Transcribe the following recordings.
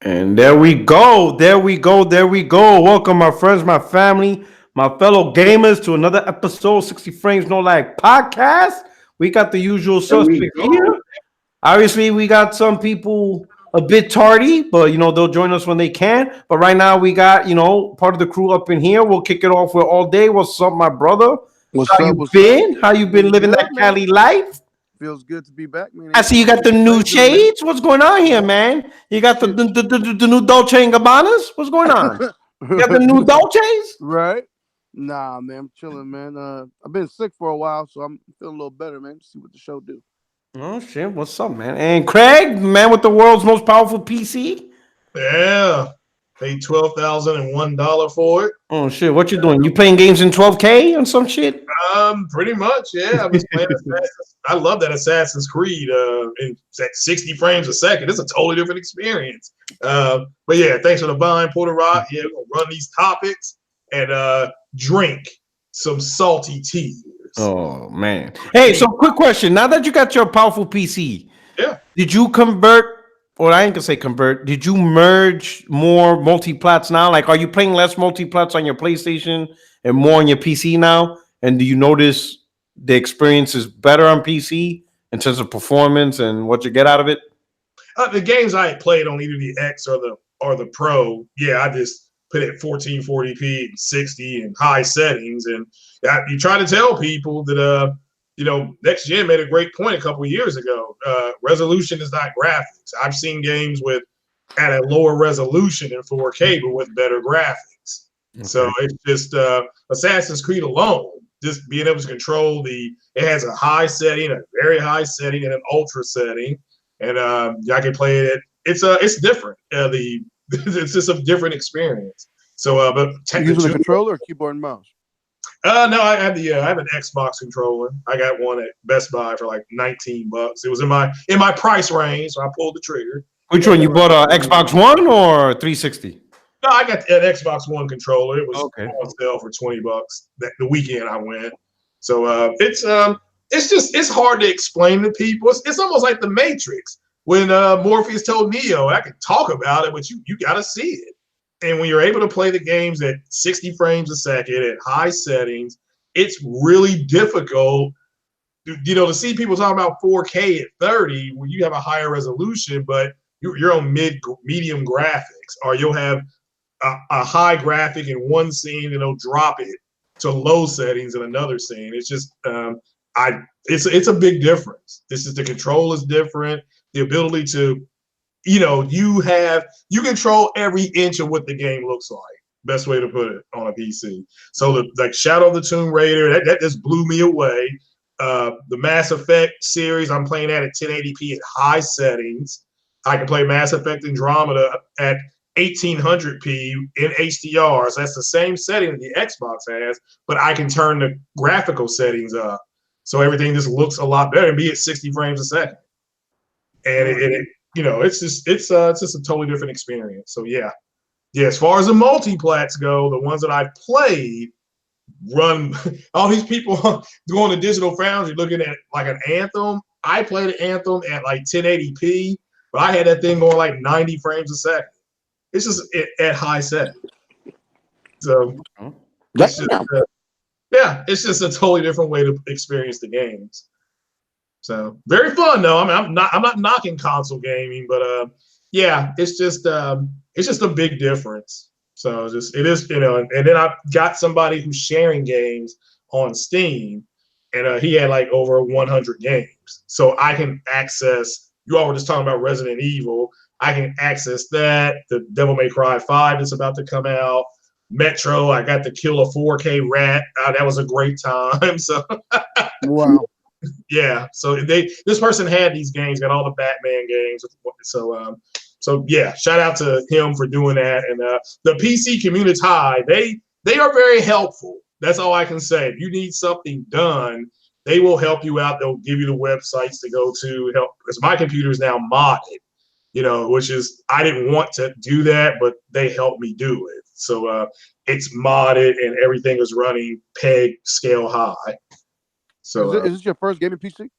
And there we go. There we go. There we go. Welcome, my friends, my family, my fellow gamers, to another episode 60 Frames No Lag podcast. We got the usual There we suspects go. here. Obviously, we got some people a bit tardy, but they'll join us when they can. But right now, we got part of the crew up in here. We'll kick it off with All Day. What's up, my brother? What's How up? you What's up? been? How you been Been living that good, man. Cali life? Feels good to be back, man. I Ain't see you seen got the 60 new frames in a minute. shades. What's going on here, man? You got the Shit. the new Dolce and Gabbanas. What's going on? You got the new Dolces? Right? Nah, man. I'm chilling, man. I've been sick for a while, so I'm feeling a little better, man. See what the show do. Oh shit! What's up, man? And Craig, man, with the world's most powerful PC. Yeah. Paid $12,001 for it. Oh shit! What you doing? You playing games in 12K on some shit? Pretty much, yeah. I was playing Assassin's. I love that Assassin's Creed in 60 frames a second. It's a totally different experience. But yeah, thanks for the buying, Porter Rock. Yeah, we're gonna run these topics and drink some salty tears. Oh man! Hey, so quick question. Now that you got your powerful PC, Yeah. did you convert? Or I ain't gonna say convert. Did you merge more multiplats now? Like, are you playing less multiplats on your PlayStation and more on your PC now? And do you notice the experience is better on PC in terms of performance and what you get out of it? The games I had played on either the X or the Pro, yeah, I just put it 1440p and 60 and high settings. And you try to tell people that next gen made a great point a couple of years ago. Resolution is not graphics. I've seen games with at a lower resolution in 4K, but with better graphics. Okay. So it's just Assassin's Creed alone, just being able to control it has a high setting, a very high setting, and an ultra setting, and I can play it. It's different. It's just a different experience. So, but you using a controller or keyboard and mouse? No, I have an Xbox controller. I got one at Best Buy for like $19. It was in my price range, so I pulled the trigger. Which one? You bought a Xbox One or 360? No, I got an Xbox One controller. It was on sale for $20 the weekend I went. So it's hard to explain to people. It's almost like the Matrix when Morpheus told Neo, I can talk about it, but you got to see it. And when you're able to play the games at 60 frames a second at high settings, it's really difficult, to see people talking about 4K at 30 when you have a higher resolution, but you're on medium graphics, or you'll have a high graphic in one scene and it'll drop it to low settings in another scene. It's just it's a big difference. The control is different. The ability to you control every inch of what the game looks like. Best way to put it on a PC. So like Shadow of the Tomb Raider, that just blew me away. The Mass Effect series, I'm playing that at 1080p at high settings. I can play Mass Effect Andromeda at 1800p in HDR. So that's the same setting that the Xbox has, but I can turn the graphical settings up. So everything just looks a lot better and be at 60 frames a second. And it's just a totally different experience. So yeah. As far as the multiplats go, the ones that I've played run all these people going to Digital Foundry looking at like an Anthem. I played an Anthem at like 1080p, but I had that thing going like 90 frames a second. It's just at high setting. So it's just, it's just a totally different way to experience the games. So very fun though. I mean, I'm not knocking console gaming, but it's just a big difference. So it is, and then I've got somebody who's sharing games on Steam, and he had like over 100 games. So I can access. You all were just talking about Resident Evil. I can access that. The Devil May Cry 5 is about to come out. Metro. I got to kill a 4K rat. That was a great time. So wow. Yeah, so this person had these games, got all the Batman games. So yeah, shout out to him for doing that. And the PC community, they are very helpful. That's all I can say. If you need something done, they will help you out. They'll give you the websites to go to help. Because my computer is now modded, which is I didn't want to do that, but they helped me do it. So it's modded and everything is running peg scale high. So is this your first gaming PC?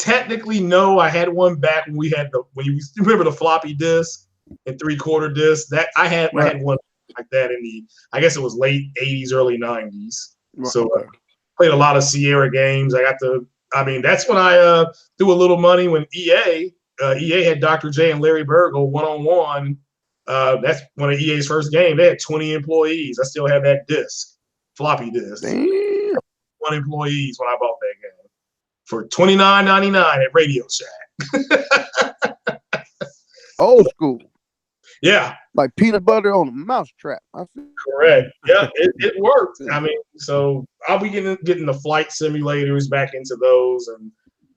Technically, no. I had one back when we had when you remember the floppy disk and 3/4 disc. That I had one like that in the, I guess it was late 80s, early 90s. Right, So okay. played a lot of Sierra games. That's when I threw a little money when EA had Dr. J and Larry Bird go one-on-one. That's one of EA's first game. They had 20 employees. I still have that disc, floppy disk. Damn. 1 employees when I bought that game for $29.99 at Radio Shack. Old school. Yeah. Like peanut butter on a mousetrap. Correct. Yeah, it worked. I mean, so I'll be getting the flight simulators back into those, and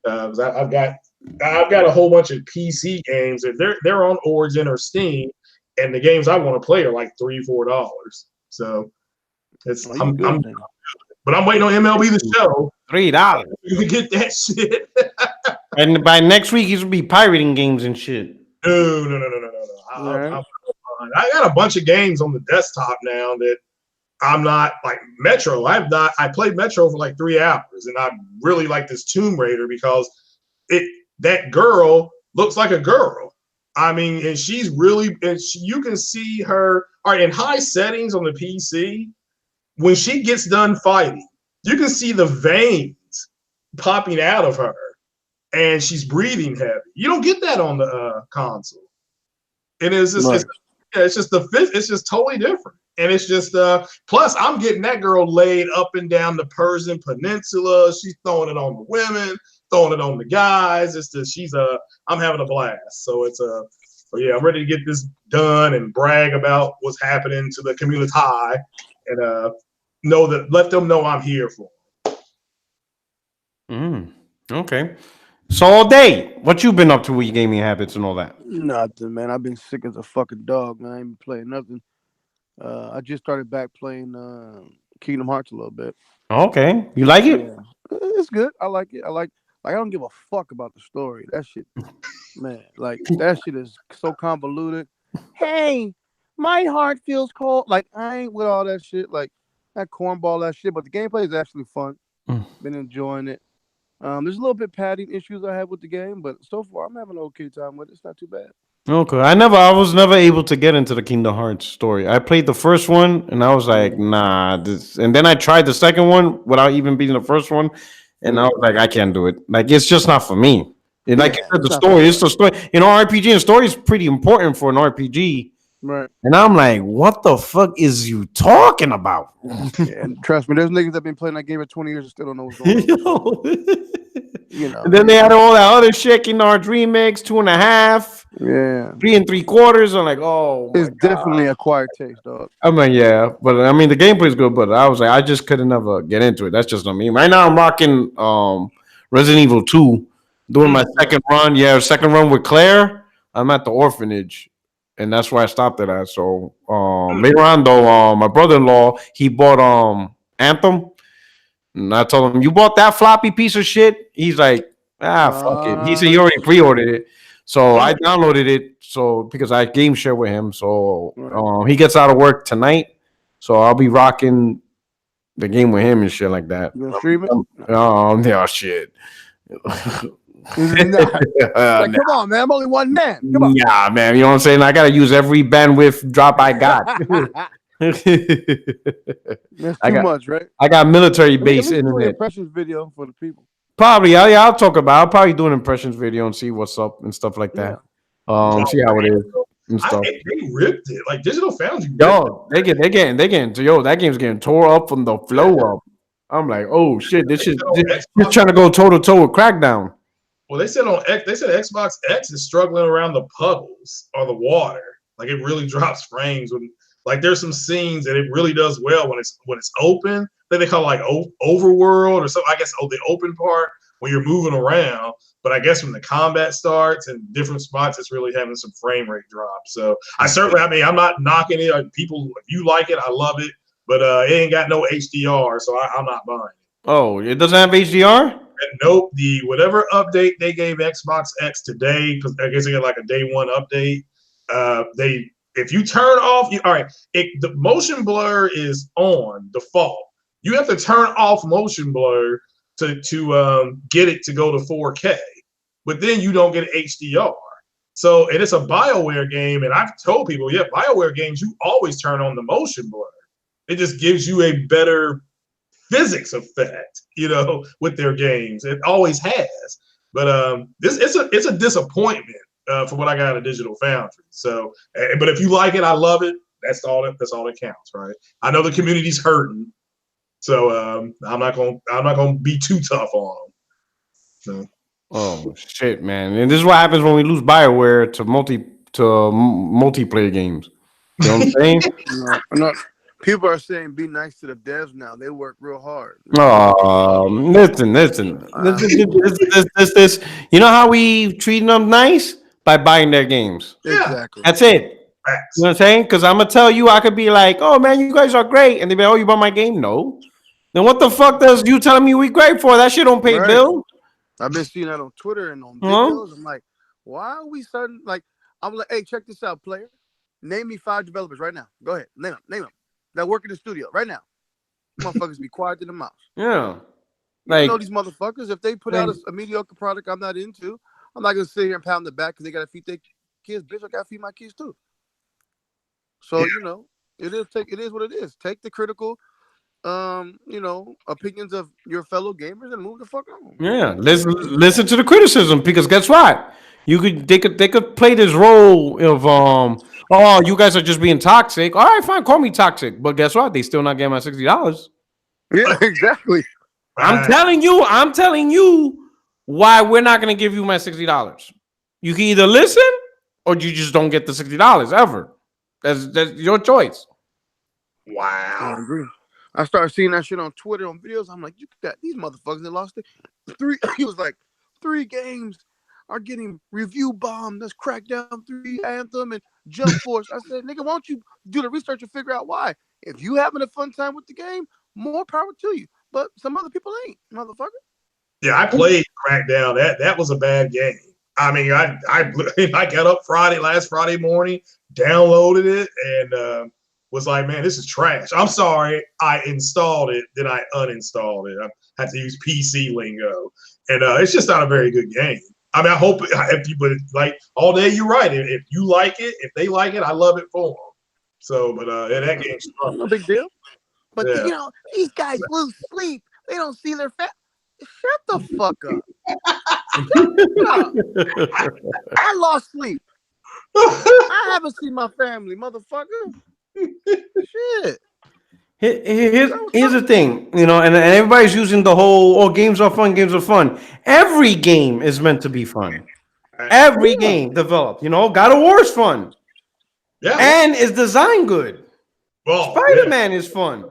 I've got a whole bunch of PC games that they're on Origin or Steam, and the games I want to play are like $3-4. So it's but I'm waiting on MLB The Show. $3. You get that shit. And by next week, he's gonna be pirating games and shit. No. I got a bunch of games on the desktop now that I'm not like Metro. I played Metro for like 3 hours, and I really like this Tomb Raider because that girl looks like a girl. I mean, and she's really, you can see her in high settings on the PC. When she gets done fighting, you can see the veins popping out of her, and she's breathing heavy. You don't get that on the console. And it's just, it's just totally different. And it's just, plus I'm getting that girl laid up and down the Persian Peninsula. She's throwing it on the women, throwing it on the guys. It's just, I'm having a blast. So yeah, I'm ready to get this done and brag about what's happening to the community and let them know I'm here for them. Okay. So all day, what you been up to with your gaming habits and all that? Nothing, man. I've been sick as a fucking dog, man. I ain't been playing nothing. I just started back playing Kingdom Hearts a little bit. Okay. You like it? Yeah. It's good. I like it. I don't give a fuck about the story. That shit, man, like that shit is so convoluted. Hey, my heart feels cold. Like I ain't with all that shit. Like that cornball, that shit. But the gameplay is actually fun. Been enjoying it. There's a little bit padding issues I have with the game, but so far I'm having an okay time with it. It's not too bad. Okay. I was never able to get into the Kingdom Hearts story. I played the first one and I was like, nah, and then I tried the second one without even beating the first one, and I was like, I can't do it. Like it's just not for me. And like you said, the story, it's the story. RPG and story is pretty important for an RPG. Right. And I'm like, what the fuck is you talking about? And trust me, there's niggas that been playing that game for 20 years and still don't know what's going on. And then they had all that other shit, Kingdom Hearts remix, 2.5. Yeah. 3 3/4. I'm like, oh, it's definitely acquired taste, dog. I mean, yeah, but I mean, the gameplay is good, but I was like, I just couldn't ever get into it. That's just not me. Right now, I'm rocking Resident Evil 2, doing my second run. Yeah, second run with Claire. I'm at the orphanage, and that's where I stopped it at. So later on, though, my brother-in-law, he bought Anthem. And I told him, you bought that floppy piece of shit? He's like, fuck it. He said he already pre-ordered it. So I downloaded it because I game share with him. So he gets out of work tonight. So I'll be rocking the game with him and shit like that. You gonna stream it? Yeah, shit. Like, come on, man. I'm only one man. Come on. Yeah, man. You know what I'm saying? I got to use every bandwidth drop I got. That's too much, right? I got military base internet. Impressions video for the people. Probably, I'll talk about. I'll probably do an impressions video and see what's up and stuff like that. See how it is and stuff. They ripped it like Digital Foundry. Yo, they getting. That game's getting tore up from the flow up. I'm like, oh shit, this shit. Just trying to go toe to toe with Crackdown. Well, they said Xbox X is struggling around the puddles or the water. Like it really drops frames when. Like there's some scenes that it really does well when it's open. That they call like overworld or something. I guess the open part when you're moving around. But I guess when the combat starts and different spots, it's really having some frame rate drops. So I'm not knocking it. Like, people, if you like it, I love it. But it ain't got no HDR, so I'm not buying it. Oh, it doesn't have HDR? And nope. Whatever update they gave Xbox X today, because I guess they got like a day one update. If you turn off, the motion blur is on default. You have to turn off motion blur to get it to go to 4K. but then you don't get HDR. So, and it's a BioWare game, and I've told people, yeah, BioWare games, you always turn on the motion blur. It just gives you a better physics effect, with their games. It always has. But it's a disappointment for what I got at Digital Foundry. So, but if you like it, I love it. That's all that counts, right? I know the community's hurting, so I'm not gonna be too tough on them. So. Oh shit, man! And this is what happens when we lose BioWare to multiplayer games. You know what I'm saying? No. People are saying be nice to the devs now. They work real hard. Listen. This. You know how we treat them nice? By buying their games. Exactly. That's it. You know what I'm saying? Because I'm gonna tell you, I could be like, "Oh man, you guys are great," and they be, "Oh, you bought my game?" No. Then what the fuck does you telling me we great for? That shit don't pay bill. I've been seeing that on Twitter and on videos. I'm like, why are we starting? Like, I'm like, hey, check this out, player. Name me 5 developers right now. Go ahead, name them. That work in the studio right now. Motherfuckers be quiet to the mouth. Yeah, like these motherfuckers. If they put out a mediocre product I'm not into, I'm not gonna sit here and pound the back because they gotta feed their kids. Bitch, I gotta feed my kids too. So it is what it is. Take the critical. Opinions of your fellow gamers and move the fuck on. Yeah, listen to the criticism because guess what? They could play this role of you guys are just being toxic. All right, fine, call me toxic, but guess what? They still not getting my $60. Yeah, exactly. I'm telling you why we're not gonna give you my $60. You can either listen or you just don't get the $60 ever. That's your choice. Wow. I agree. I started seeing that shit on Twitter, on videos. I'm like, you got these motherfuckers that lost it. 3. He was like, 3 games are getting review bombed. That's Crackdown 3, Anthem, and Jump Force. I said, nigga, why don't you do the research and figure out why? If you having a fun time with the game, more power to you. But some other people ain't, motherfucker. Yeah, I played Crackdown. That was a bad game. I mean, I got up last Friday morning, downloaded it, and was like, man, this is trash. I'm sorry. I installed it, then I uninstalled it. I had to use PC lingo. And it's just not a very good game. I mean, I hope but like all day, you're right. If you like it, if they like it, I love it for them. So, but that game's fun. No big deal. But, these guys lose sleep. They don't see their Shut the fuck up. I lost sleep. I haven't seen my family, motherfucker. Shit. Here's the thing, and everybody's using the whole, games are fun. Every game is meant to be fun. Every game developed, God of War is fun. Yeah. And it's designed good. Well, Spider-Man is fun.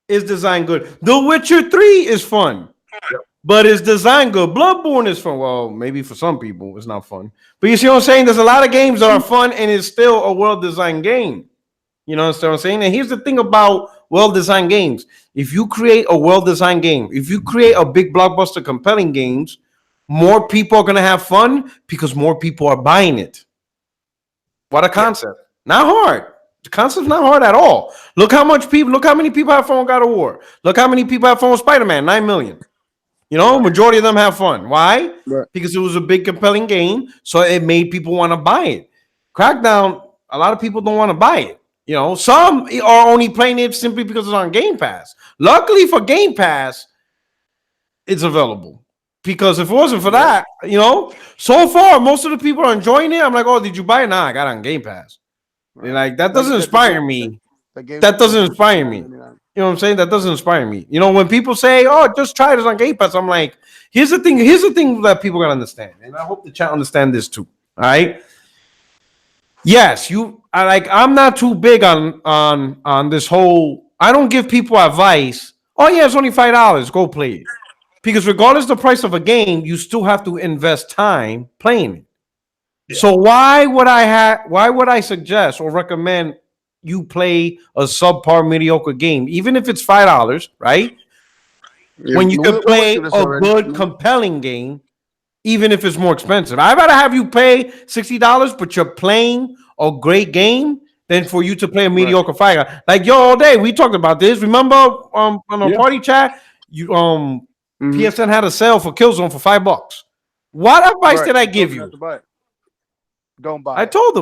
It's designed good. The Witcher 3 is fun. Yeah. But it's designed good. Bloodborne is fun. Well, maybe for some people it's not fun. But you see what I'm saying? There's a lot of games that are fun and it's still a well-designed game. You know what I'm saying? And here's the thing about well-designed games. If you create a well-designed game, if you create a big blockbuster compelling games, more people are going to have fun because more people are buying it. What a concept. Not hard. The concept's not hard at all. Look how many people have fun with God of War. Look how many people have fun with Spider-Man, 9 million. Majority of them have fun. Why? Right. Because it was a big compelling game, so it made people want to buy it. Crackdown, a lot of people don't want to buy it. Some are only playing it simply because it's on Game Pass. Luckily for Game Pass, it's available. Because if it wasn't for that, so far, most of the people are enjoying it. I'm like, oh, did you buy it? Nah, I got it on Game Pass. Right. Like, that doesn't inspire me. That doesn't inspire me. You know what I'm saying? That doesn't inspire me. When people say, oh, just try it on Game Pass, I'm like, here's the thing that people got to understand. And I hope the chat understand this too. All right? Yes, I'm not too big on this whole, I don't give people advice. Oh yeah, it's only $5. Go play it. Because regardless of the price of a game, you still have to invest time playing it. Yeah. So why would I suggest or recommend you play a subpar mediocre game, even if it's $5, right? Yeah. When you can play a good, compelling game, even if it's more expensive. I'd rather have you pay $60, but you're playing a great game than for you to play a mediocre $5. Like all day, we talked about this. Remember on a party chat, PSN had a sale for Killzone for $5. What advice Right. did I You give told me you? not to buy it. Don't buy I it. told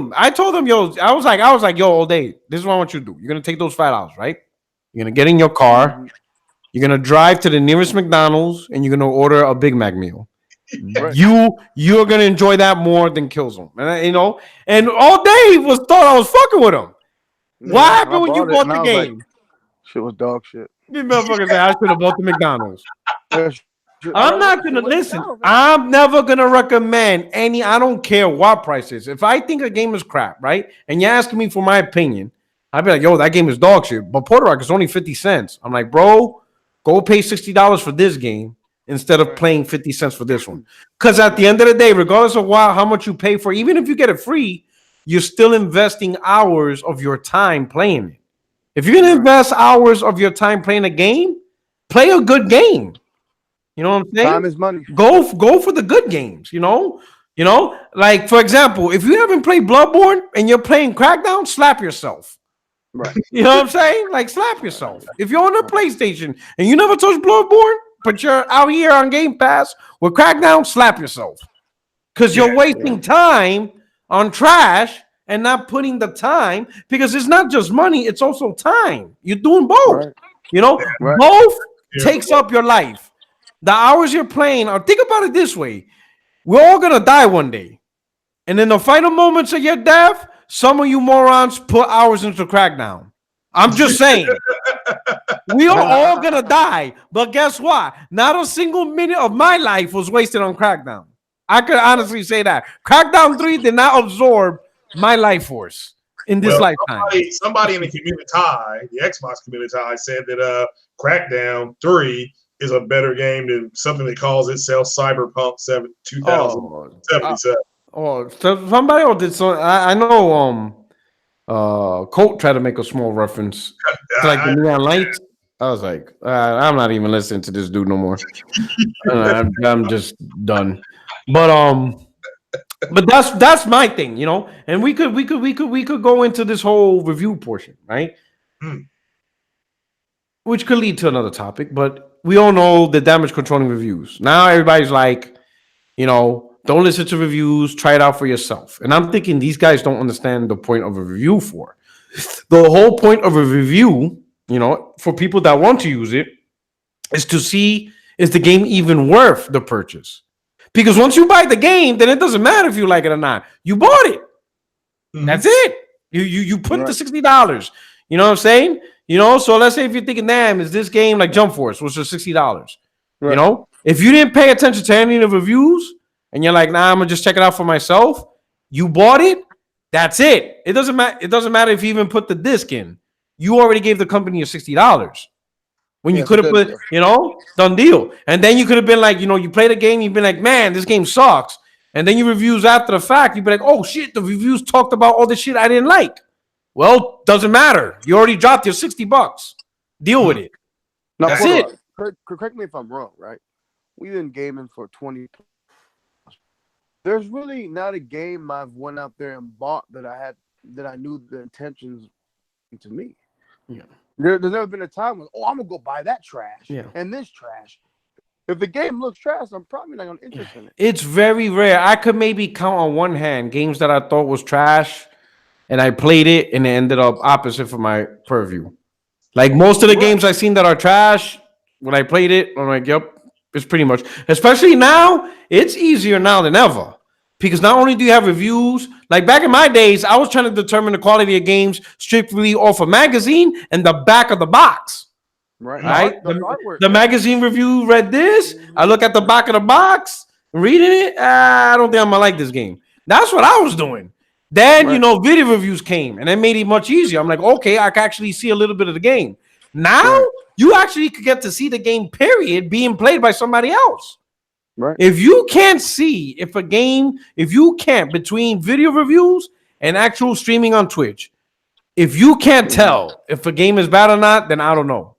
them, yo, I was like, yo, all day, this is what I want you to do. You're gonna take those $5, right? You're gonna get in your car, Mhm. you're gonna drive to the nearest McDonald's, and you're gonna order a Big Mac meal. Right. You're gonna enjoy that more than Killzone, and all day was thought I was fucking with him. Yeah, What I happened when you bought it, bought and the I was like, game? shit was dog shit. These motherfuckers say I should have bought the McDonald's. Yeah, shit, I'm not shit gonna was listen. McDonald's. I'm never gonna recommend any. I don't care what price it is. If I think a game is crap, right, and you're asking me for my opinion, I'd be like, yo, that game is dog shit. But Puerto Rico is only 50 cents. I'm like, bro, go pay $60 for this game instead of paying 50 cents for this one. Because at the end of the day, regardless of how much you pay for, even if you get it free, you're still investing hours of your time playing it. If you're gonna invest hours of your time playing a game, play a good game. You know what I'm saying? Time is money. Go for the good games. Like for example, if you haven't played Bloodborne and you're playing Crackdown, slap yourself. Right. You know what I'm saying? Like slap yourself. If you're on the PlayStation and you never touched Bloodborne, but you're out here on Game Pass with Crackdown, slap yourself. Because you're wasting time on trash and not putting the time, because it's not just money, it's also time. You're doing both. Right. Right. Both takes up your life. The hours you're playing, or think about it this way: we're all gonna die one day, and in the final moments of your death, some of you morons put hours into Crackdown. I'm just saying, we are all gonna die. But guess what? Not a single minute of my life was wasted on Crackdown. I could honestly say that Crackdown 3 did not absorb my life force in this lifetime. Somebody in the community, the Xbox community, said that Crackdown 3 is a better game than something that calls itself Cyberpunk 2077. So somebody else did so. I know. Colt tried to make a small reference to like the neon lights. I was like, I'm not even listening to this dude no more. I'm just done. But that's my thing, And we could go into this whole review portion, right? Which could lead to another topic, but we all know the damage controlling reviews. Now everybody's like, don't listen to reviews, try it out for yourself. And I'm thinking these guys don't understand the point of a review for. The whole point of a review, for people that want to use it, is to see, is the game even worth the purchase? Because once you buy the game, then it doesn't matter if you like it or not. You bought it. Mm-hmm. That's it. You put the $60. You know what I'm saying? So let's say if you're thinking, damn, is this game like Jump Force, which is $60? Right. If you didn't pay attention to any of the reviews and you're like, nah, I'm gonna just check it out for myself, you bought it, that's it. It doesn't matter if you even put the disc in. You already gave the company your $60. When you could have put, done deal. And then you could have been like, you play the game, you've been like, man, this game sucks. And then you reviews after the fact, you'd be like, oh shit, the reviews talked about all the shit I didn't like. Well, doesn't matter. You already dropped your $60. Deal with it. Now, that's it. Correct me if I'm wrong, right? We've been gaming for 20. There's really not a game I've went out there and bought that I knew the intentions to me. Yeah. There's never been a time when, I'm gonna go buy that trash and this trash. If the game looks trash, I'm probably not gonna interest in it. It's very rare. I could maybe count on one hand games that I thought was trash, and I played it, and it ended up opposite for my purview. Like most of the games I've seen that are trash, when I played it, I'm like, yep, it's pretty much. Especially now, it's easier now than ever. Because not only do you have reviews, like back in my days, I was trying to determine the quality of games strictly off a magazine and the back of the box. Right? The magazine review read this. I look at the back of the box, reading it. I don't think I'm going to like this game. That's what I was doing. Then, video reviews came, and it made it much easier. I'm like, okay, I can actually see a little bit of the game. Now, you actually could get to see the game, period, being played by somebody else. Right. If you can't see between video reviews and actual streaming on Twitch, if you can't tell if a game is bad or not, then I don't know.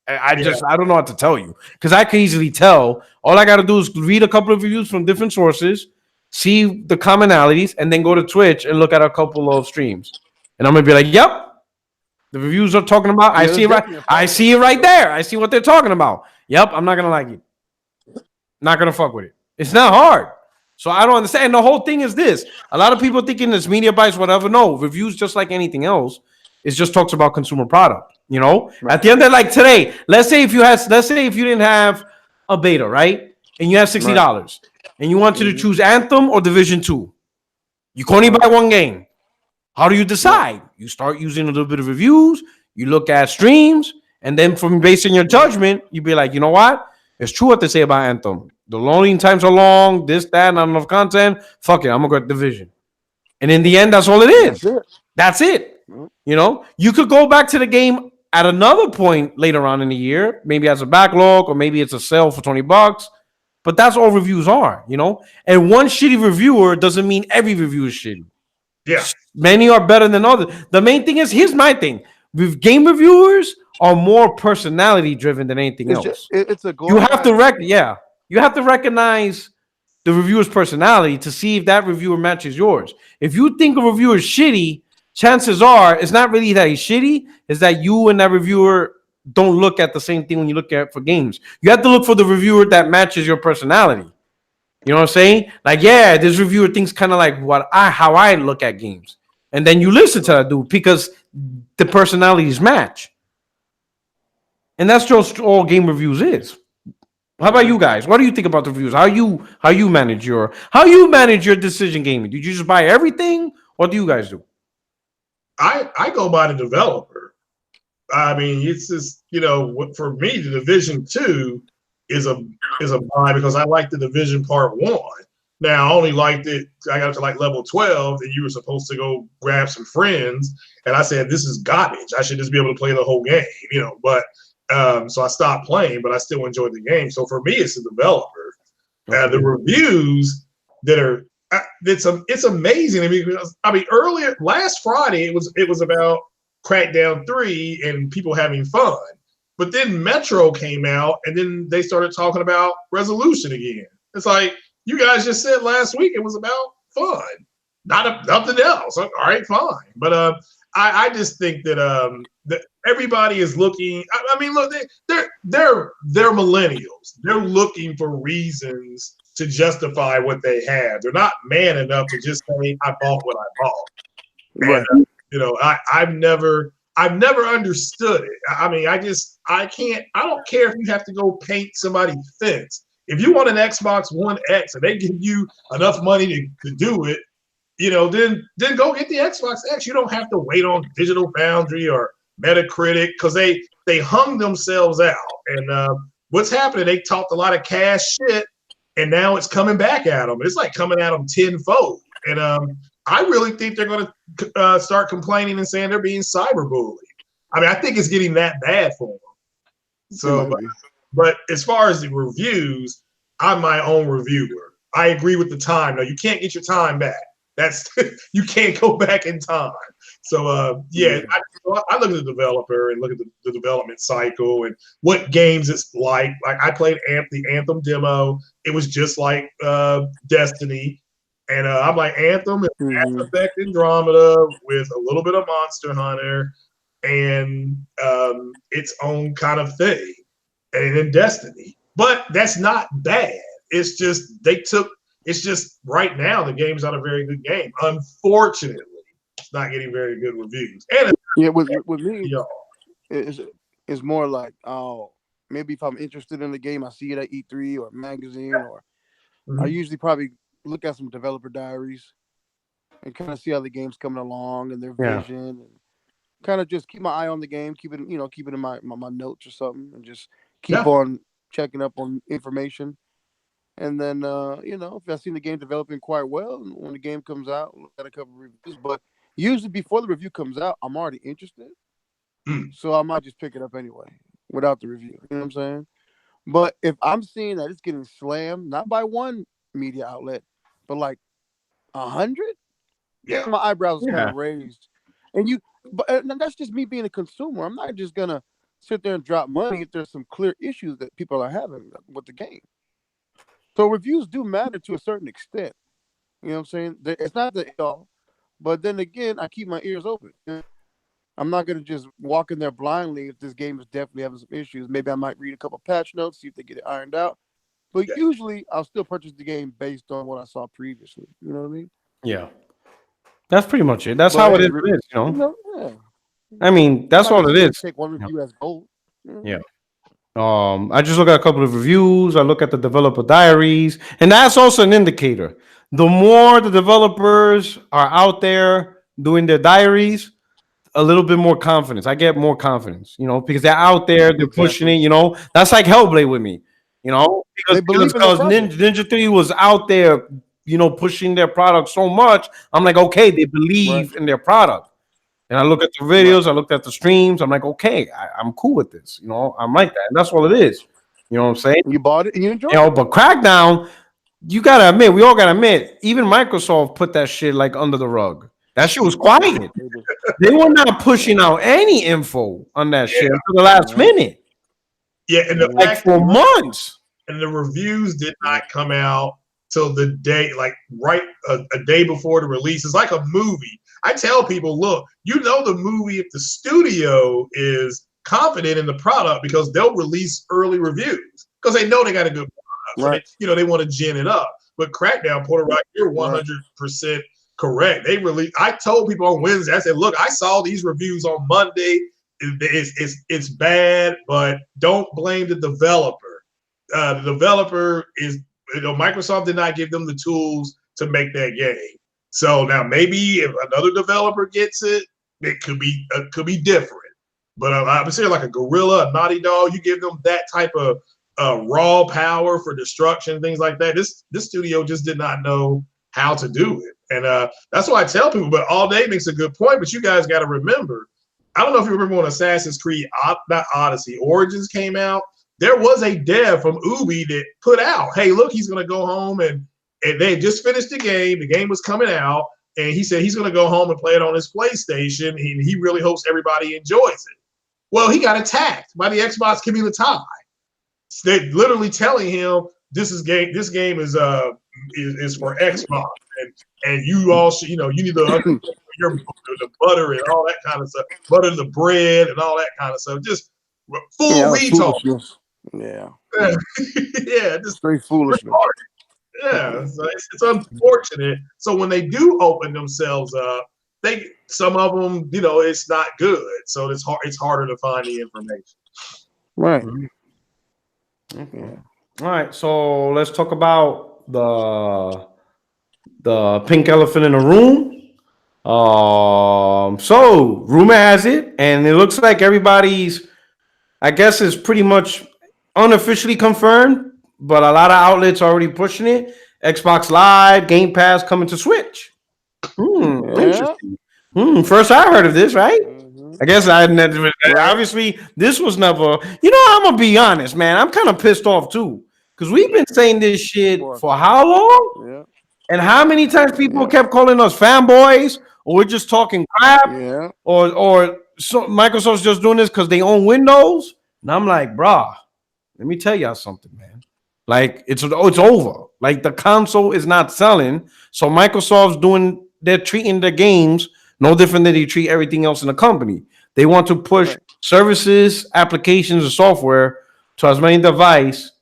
I don't know what to tell you, because I can easily tell. All I got to do is read a couple of reviews from different sources, see the commonalities, and then go to Twitch and look at a couple of streams. And I'm going to be like, yep, the reviews are talking about. I see it right there. I see what they're talking about. Yep, I'm not going to like it. Not gonna fuck with it. It's not hard. So I don't understand. And the whole thing is this: a lot of people thinking it's media bias, whatever. No, reviews just like anything else. It just talks about consumer product. You know, Right. at the end of like today, let's say if you didn't have a beta, right, and you have $60, and you wanted to choose Anthem or Division 2, you can only buy one game. How do you decide? You start using a little bit of reviews. You look at streams, and then from basing your judgment, you be like, you know what? It's true what they say about Anthem. The loading times are long, this, that, not enough content. Fuck it, I'm gonna go Division. And in the end, that's all it is. That's it. You know, you could go back to the game at another point later on in the year, maybe as a backlog, or maybe it's a sale for $20. But that's all reviews are, you know. And one shitty reviewer doesn't mean every review is shitty. Yeah. Many are better than others. The main thing is, here's my thing. With game reviewers are more personality driven than anything else. It's a You have to you have to recognize the reviewer's personality to see if that reviewer matches yours. If you think a reviewer is shitty, chances are it's not really that he's shitty, it's that you and that reviewer don't look at the same thing when you look at for games. You have to look for the reviewer that matches your personality. You know what I'm saying? Like, yeah, this reviewer thinks kind of like how I look at games. And then you listen to that dude because the personalities match. And that's just all game reviews is. How about you guys? What do you think about the reviews? How you manage your decision gaming? Did you just buy everything? What do you guys do? I go by the developer. I mean, it's just, you know, for me, the Division 2 is a buy because I like the Division Part 1. Now, I only liked it, I got to like level 12, and you were supposed to go grab some friends, and I said, this is garbage. I should just be able to play the whole game, you know, but so I stopped playing, but I still enjoyed the game. So for me, it's the developer. The reviews that are, it's amazing. I mean, earlier, last Friday, it was about Crackdown 3 and people having fun. But then Metro came out, and then they started talking about resolution again. It's like, you guys just said last week it was about fun, nothing else. All right, fine. But I just think that that everybody is looking. I mean, look, they're millennials. They're looking for reasons to justify what they have. They're not man enough to just say, "I bought what I bought." Right. And, you know, I've never understood it. I mean, I can't. I don't care if you have to go paint somebody's fence. If you want an Xbox One X and they give you enough money to do it, you know, then go get the Xbox X. You don't have to wait on Digital Foundry or Metacritic because they hung themselves out. And what's happening? They talked a lot of cash shit, and now it's coming back at them. It's like coming at them tenfold. And I really think they're going to start complaining and saying they're being cyberbullied. I mean, I think it's getting that bad for them. So, but as far as the reviews, I'm my own reviewer. I agree with the time. No, you can't get your time back. That's you can't go back in time. So I look at the developer and look at the development cycle and what games it's like. Like I played the Anthem demo. It was just like Destiny. And I'm like, Anthem is Mass Effect Andromeda with a little bit of Monster Hunter and its own kind of thing. And then Destiny. But that's not bad. It's just it's just right now the game's not a very good game. Unfortunately, it's not getting very good reviews. And with me, it's more like, oh, maybe if I'm interested in the game, I see it at E3 or magazine, or I usually probably look at some developer diaries and kind of see how the game's coming along and their vision, and kind of just keep my eye on the game, keep it in my notes or something, and just keep on checking up on information. And then, if I've seen the game developing quite well, and when the game comes out, look at a couple of reviews. But usually before the review comes out, I'm already interested. So I might just pick it up anyway without the review. You know what I'm saying? But if I'm seeing that it's getting slammed, not by one media outlet, but like 100, my eyebrows is kind of raised. And that's just me being a consumer. I'm not just gonna sit there and drop money if there's some clear issues that people are having with the game. So reviews do matter to a certain extent. You know what I'm saying? It's not the all, but then again, I keep my ears open. I'm not gonna just walk in there blindly if this game is definitely having some issues. Maybe I might read a couple patch notes, see if they get it ironed out. But usually, I'll still purchase the game based on what I saw previously. You know what I mean? Yeah. That's pretty much it. That's But how hey, it is, you know. yeah. I mean, that's all it is. Take one Yeah. review as gold. Yeah. I just look at a couple of reviews. I look at the developer diaries, and that's also an indicator. The more the developers are out there doing their diaries, a little bit more confidence. I get more confidence, you know, because they're out there, they're pushing it. You know, that's like Hellblade with me, you know, They believe in the because product. Ninja 3 was out there, you know, pushing their product so much. I'm like, okay, they believe in their product. And I look at the videos, I looked at the streams. I'm like, okay, I'm cool with this. You know, I'm like that. And that's all it is. You know what I'm saying? You bought it and you enjoyed You know, but Crackdown, you gotta admit, we all gotta admit, even Microsoft put that shit like under the rug. That shit was quiet. They were not pushing out any info on that shit until the last minute. Yeah, and the Like for months. And the reviews did not come out till the day, like right a day before the release. It's like a movie. I tell people, look, you know the movie if the studio is confident in the product because they'll release early reviews because they know they got a good product. So they want to gin it up. But Crackdown, Porter, right, you're 100% correct. They really, I told people on Wednesday, I said, look, I saw these reviews on Monday. It's bad, but don't blame the developer. The developer is, Microsoft did not give them the tools to make that game. So now maybe if another developer gets it, it could be different. But I'm saying like a Gorilla, a Naughty Dog, you give them that type of raw power for destruction, things like that. This studio just did not know how to do it, and that's why I tell people. But All Day makes a good point. But you guys got to remember, I don't know if you remember when Assassin's Creed, not Odyssey, Origins came out. There was a dev from Ubi that put out, hey, look, he's going to go home and they just finished the game. The game was coming out, and he said he's going to go home and play it on his PlayStation. He really hopes everybody enjoys it. Well, he got attacked by the Xbox community. They're literally telling him this game is for Xbox, and you all should, you need to the butter and all that kind of stuff, butter the bread and all that kind of stuff. Just fool me talk. Yeah, yeah, just straight foolishness. Yeah, so it's unfortunate. So when they do open themselves up, some of them, it's not good. So it's harder to find the information. Right. Okay. All right. So let's talk about the pink elephant in the room. So rumor has it, and it looks like everybody's, I guess, is pretty much unofficially confirmed, but a lot of outlets are already pushing it. Xbox Live, Game Pass coming to Switch. Interesting. First I heard of this, right? I guess obviously this was never. I'm gonna be honest, man. I'm kind of pissed off too because we've been saying this shit for how long? Yeah. And how many times people kept calling us fanboys, or we're just talking crap, or so Microsoft's just doing this because they own Windows. And I'm like, brah, let me tell y'all something, man. Like it's over. Like the console is not selling, so Microsoft's they're treating their games no different than they treat everything else in the company. They want to push services, applications, and software to as many devices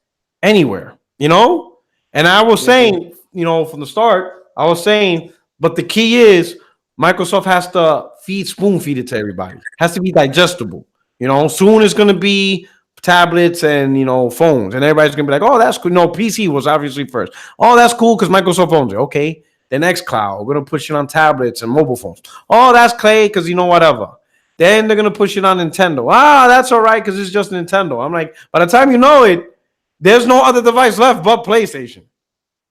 anywhere, And I was saying, from the start, I was saying, but the key is Microsoft has to spoon feed it to everybody. It has to be digestible. Soon it's going to be tablets and, phones, and everybody's going to be like, oh, that's cool. No, PC was obviously first. Oh, that's cool because Microsoft owns it. Okay. The next cloud, we're going to push it on tablets and mobile phones. Oh, that's Clay because whatever. Then they're going to push it on Nintendo. That's all right because it's just Nintendo. I'm like, by the time you know it, there's no other device left but PlayStation.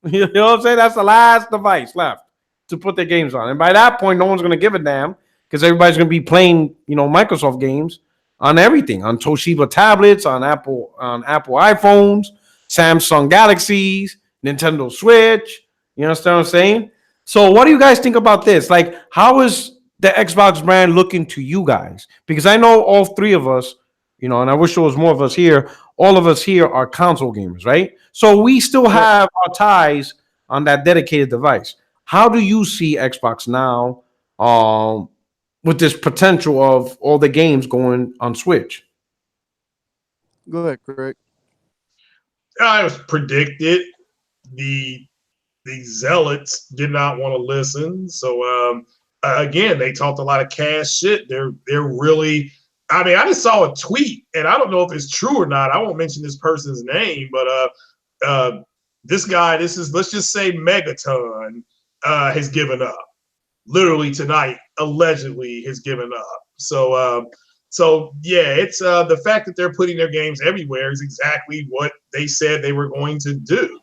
You know what I'm saying? That's the last device left to put their games on. And by that point, no one's going to give a damn because everybody's going to be playing, Microsoft games on everything, on Toshiba tablets, on Apple iPhones, Samsung Galaxies, Nintendo Switch. You understand what I'm saying? So what do you guys think about this? Like, how is the Xbox brand looking to you guys? Because I know all three of us, and I wish there was more of us here. All of us here are console gamers, right? So we still have our ties on that dedicated device. How do you see Xbox now with this potential of all the games going on Switch? Go ahead, Craig. It was predicted. The zealots did not want to listen. So again, they talked a lot of cash shit. They're really. I mean, I just saw a tweet, and I don't know if it's true or not. I won't mention this person's name, but this guy, let's just say Megaton, has given up. Literally tonight, allegedly has given up. So yeah, it's the fact that they're putting their games everywhere is exactly what they said they were going to do,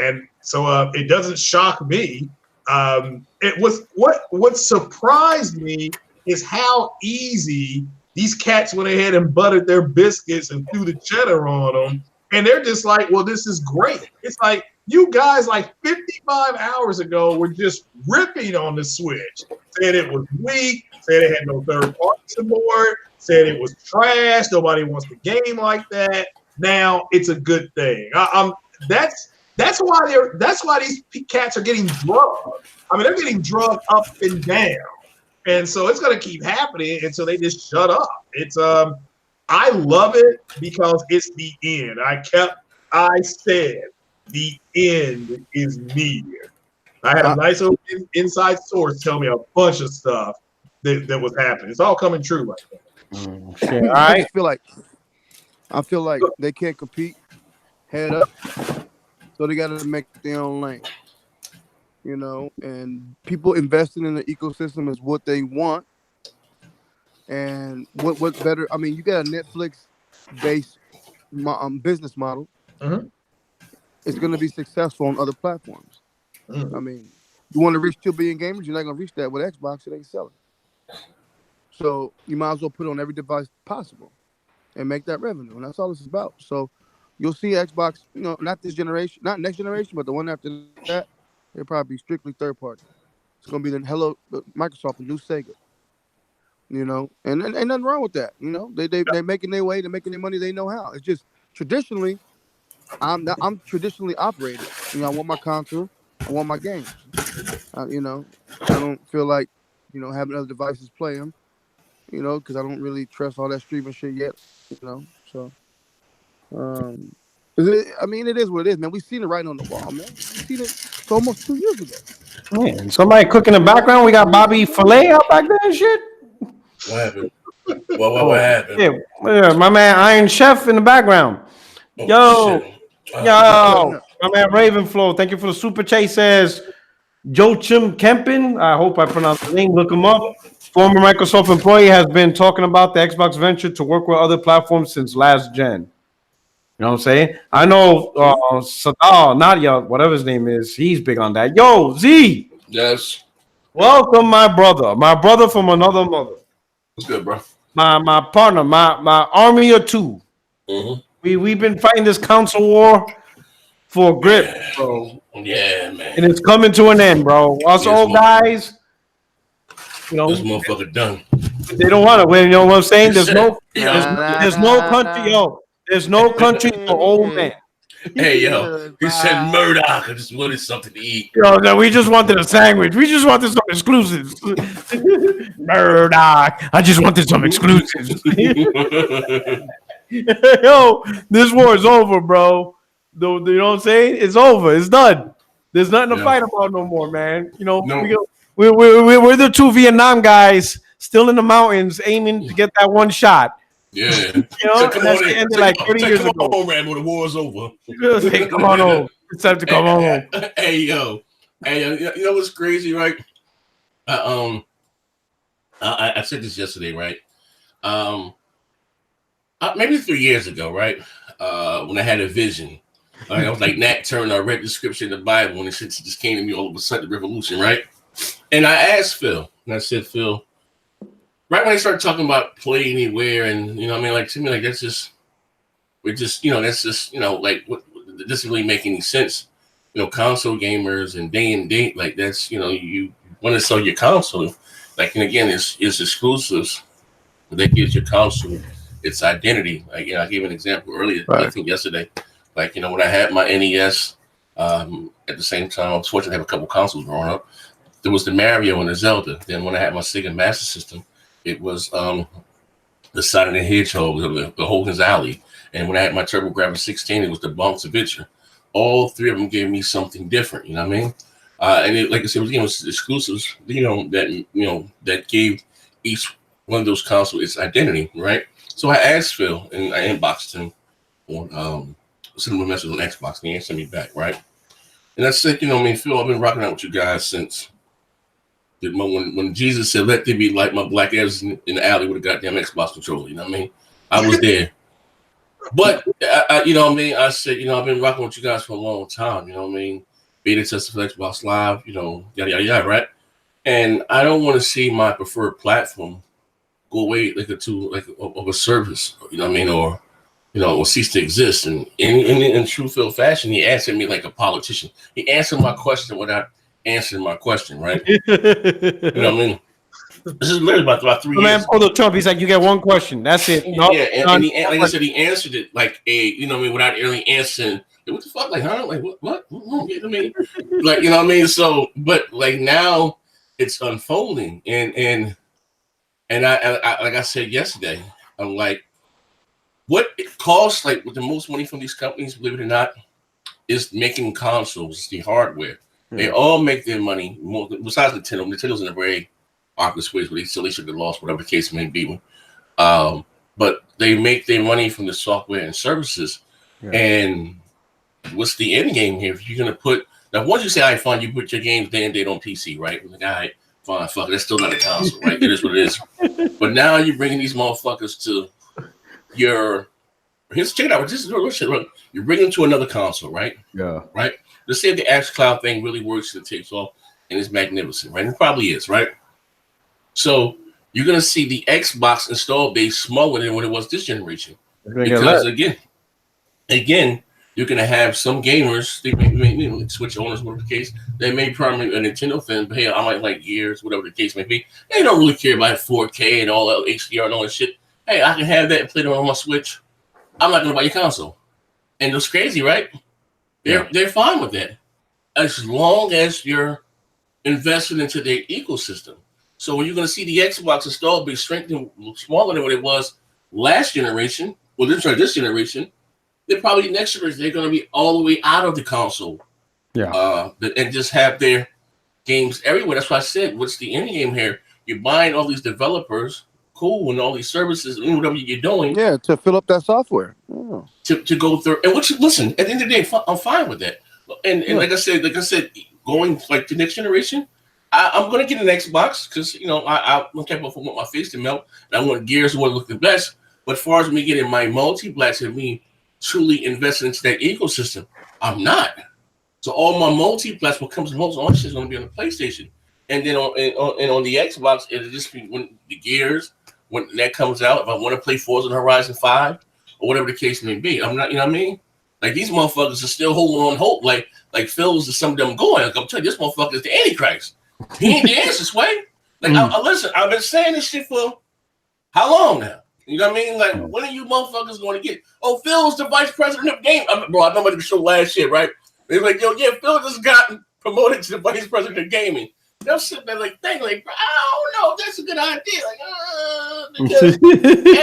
and so it doesn't shock me. It was what surprised me is how easy these cats went ahead and buttered their biscuits and threw the cheddar on them, and they're just like, well, this is great. It's like you guys like 55 hours ago were just ripping on the Switch, said it was weak, said it had no third-party support, said it was trash, nobody wants the game like that. Now it's a good thing. That's why these cats are getting drugged. I mean, they're getting drugged up and down, and so it's gonna keep happening until they just shut up. It's I love it because it's the end. I said the end is near. I had a nice little inside source tell me a bunch of stuff that was happening. It's all coming true right now. Shit. All right. I feel like they can't compete head up, so they got to make their own lane. You know, and people investing in the ecosystem is what they want. And what's better? I mean, you got a Netflix-based business model. Mm-hmm. It's going to be successful on other platforms. Mm-hmm. I mean, you want to reach 2 billion gamers, you're not going to reach that with Xbox. It ain't selling. So you might as well put it on every device possible and make that revenue. And that's all it's about. So you'll see Xbox, you know, not this generation, not next generation, but the one after that, it'll probably be strictly third party. It's going to be the Microsoft, the new Sega. You know, and ain't nothing wrong with that. You know, they're making their way, they're making their money, they know how. It's just traditionally, I'm traditionally operated. You know, I want my console, I want my games. You know, I don't feel like, you know, having other devices play them, you know, because I don't really trust all that streaming shit yet, you know. So, I mean, it is what it is, man. We've seen it right on the wall, man. We've seen it for almost 2 years ago. Man, somebody cooking in the background. We got Bobby Filet out back there and shit. What happened? What happened? Yeah, my man Iron Chef in the background. Yo, my man Ravenflow. Thank you for the super chase. Says Joachim Kempen. I hope I pronounced the name. Look him up. Former Microsoft employee has been talking about the Xbox venture to work with other platforms since last gen. You know what I'm saying? I know Sadal, Nadia, whatever his name is, he's big on that. Yo, Z. Yes. Welcome, my brother from another mother. What's good, bro? My partner, my army of two. Mm-hmm. We've been fighting this console war for grip, bro. Yeah, man. And it's coming to an end, bro. Us old guys, you know, this motherfucker done. They don't want to win. You know what I'm saying? There's no country, yo. There's no country for old man. Hey, yo, he said Murdoch. I just wanted something to eat. Yo, no, we just wanted a sandwich. We just wanted some exclusives. Murdoch. I just wanted some exclusives. Yo, this war is over, bro. You know what I'm saying? It's over. It's done. There's nothing to fight about no more, man. You know, we're the two Vietnam guys still in the mountains aiming to get that one shot. Yeah. You know, so that's ended like 30 years ago. Come on, Rambo, the war's over. Hey, come on home. It's time to come home. Hey, yo. Hey, you know what's crazy, right? I said this yesterday, right? Maybe 3 years ago, right? When I had a vision. I was like Nat Turner. I read the scripture in the Bible, and it just came to me all of a sudden, the revolution, right? And I asked Phil, and I said, Phil, right when they started talking about play anywhere, and you know, I mean, like to me, like that's just, that's just, like what this doesn't really make any sense. You know, console gamers and day and date, like that's, you want to sell your console, like, and again, it's exclusives, but that gives your console its identity. Like, I gave an example earlier, I think yesterday. Like, when I had my NES, at the same time, I was fortunate to have a couple consoles growing up. There was the Mario and the Zelda. Then when I had my Sega Master System, it was the the Sonic the Hedgehog, the Hogan's Alley. And when I had my TurboGrafx 16, it was the Bounce Adventure. All three of them gave me something different, you know what I mean? And it, like I said, it was exclusives, that gave each one of those consoles its identity, right? So I asked Phil, and I inboxed him on sent him a message on Xbox, and he answered me back, right? And I said, Phil, I've been rocking out with you guys since when Jesus said, "Let there be light," my black ass in the alley with a goddamn Xbox controller, you know what I mean? I was there. But, I said, I've been rocking with you guys for a long time, you know what I mean? Beta tested for Xbox Live, yada, yada, yada, right? And I don't want to see my preferred platform go away of a service, you know what I mean? Or cease to exist. And in true Phil fashion, he answered me like a politician. He answered my question without answering my question, right? You know what I mean? This is literally about 3 years. Man, pull the Trump. He's like, you get one question. That's it. Nope, yeah, and like I said, he answered it like without really answering. What the fuck? Like, huh? Like, what? You know what I mean? Like, you know what I mean? So, but like now it's unfolding, and I like I said yesterday, I'm like, what it costs, like with the most money from these companies, believe it or not, is making consoles, the hardware. They all make their money, more, besides Nintendo. Nintendo's in a very awkward space, but they should have lost, whatever the case may be. But they make their money from the software and services. Yeah. And what's the end game here? If you're going to put, now once you say, all right, fine, you put your games day and date on PC, right? Like, all right, fine, fuck it, that's still not a console, right? It is what it is. But now you're bringing these motherfuckers to check it out. You're bringing them to another console, right? Yeah. Right? Let's say if the xCloud thing really works and it takes off and it's magnificent, right? It probably is, right? So you're going to see the Xbox install base smaller than what it was this generation. Because again, you're going to have some gamers, they may Switch owners, whatever the case, they may primarily a Nintendo fan, but hey, I might like Gears, whatever the case may be. They don't really care about 4K and all that HDR and all that shit. Hey, I can have that and play it on my Switch. I'm not going to buy your console. And it's crazy, right? They're fine with that. As long as you're invested into their ecosystem. So when you're going to see the Xbox install base strengthened smaller than what it was last generation, this generation, they're probably next generation, they're going to be all the way out of the console. Yeah. And just have their games everywhere. That's why I said, what's the end game here? You're buying all these developers, cool, and all these services, and whatever you're doing. Yeah, to fill up that software. Yeah. To go through. And listen, at the end of the day, I'm fine with that. And like I said, going like the next generation, I'm going to get an Xbox because, I'm capable of my face to melt. And I want Gears to look the best. But as far as me getting my multi-blacks and me truly investing into that ecosystem, I'm not. So all my multi-blacks, what comes most on shit is going to be on the PlayStation. And then on the Xbox, it'll just be when the Gears, when that comes out, if I want to play Forza Horizon 5 or whatever the case may be. I'm not, you know what I mean? Like these motherfuckers are still holding on hope. Like Phil's to some of them going. Like, I'm telling you, this motherfucker is the Antichrist. He ain't the answer, Sway. Like, listen, I've been saying this shit for how long now? You know what I mean? Like, when are you motherfuckers going to get? Oh, Phil's the vice president of game. Bro, I remember the show last year, right? They're like, yo, yeah, Phil just got promoted to the vice president of gaming. They'll sit there like, bro, I don't know if that's a good idea. Like, because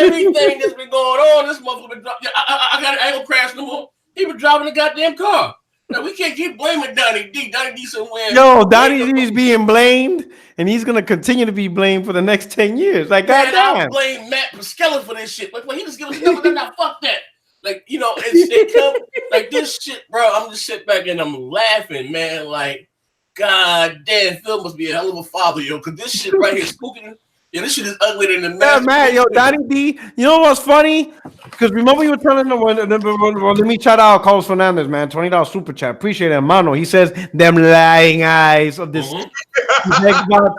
everything that's been going on, this motherfucker been dropping. I got an angle crash no more. He been driving a goddamn car. Now, we can't keep blaming Donnie D. Donnie D somewhere. Yo, Donnie D is being blamed, and he's going to continue to be blamed for the next 10 years. Like, goddamn. I blame Matt Pasquella for this shit. Like, well, he just give us number. Now, fuck that. Like, it come like this shit, bro. I'm just sitting back and I'm laughing, man. Like, God damn, Phil must be a hell of a father, yo, because this shit right here, spooking. Yeah, this shit is uglier than the man. Yeah, man, yo, Donnie D. You know what's funny? Because remember you were telling them, let me shout out Carlos Fernandez, man, $20 super chat. Appreciate it, mano. He says, them lying eyes of this Xbox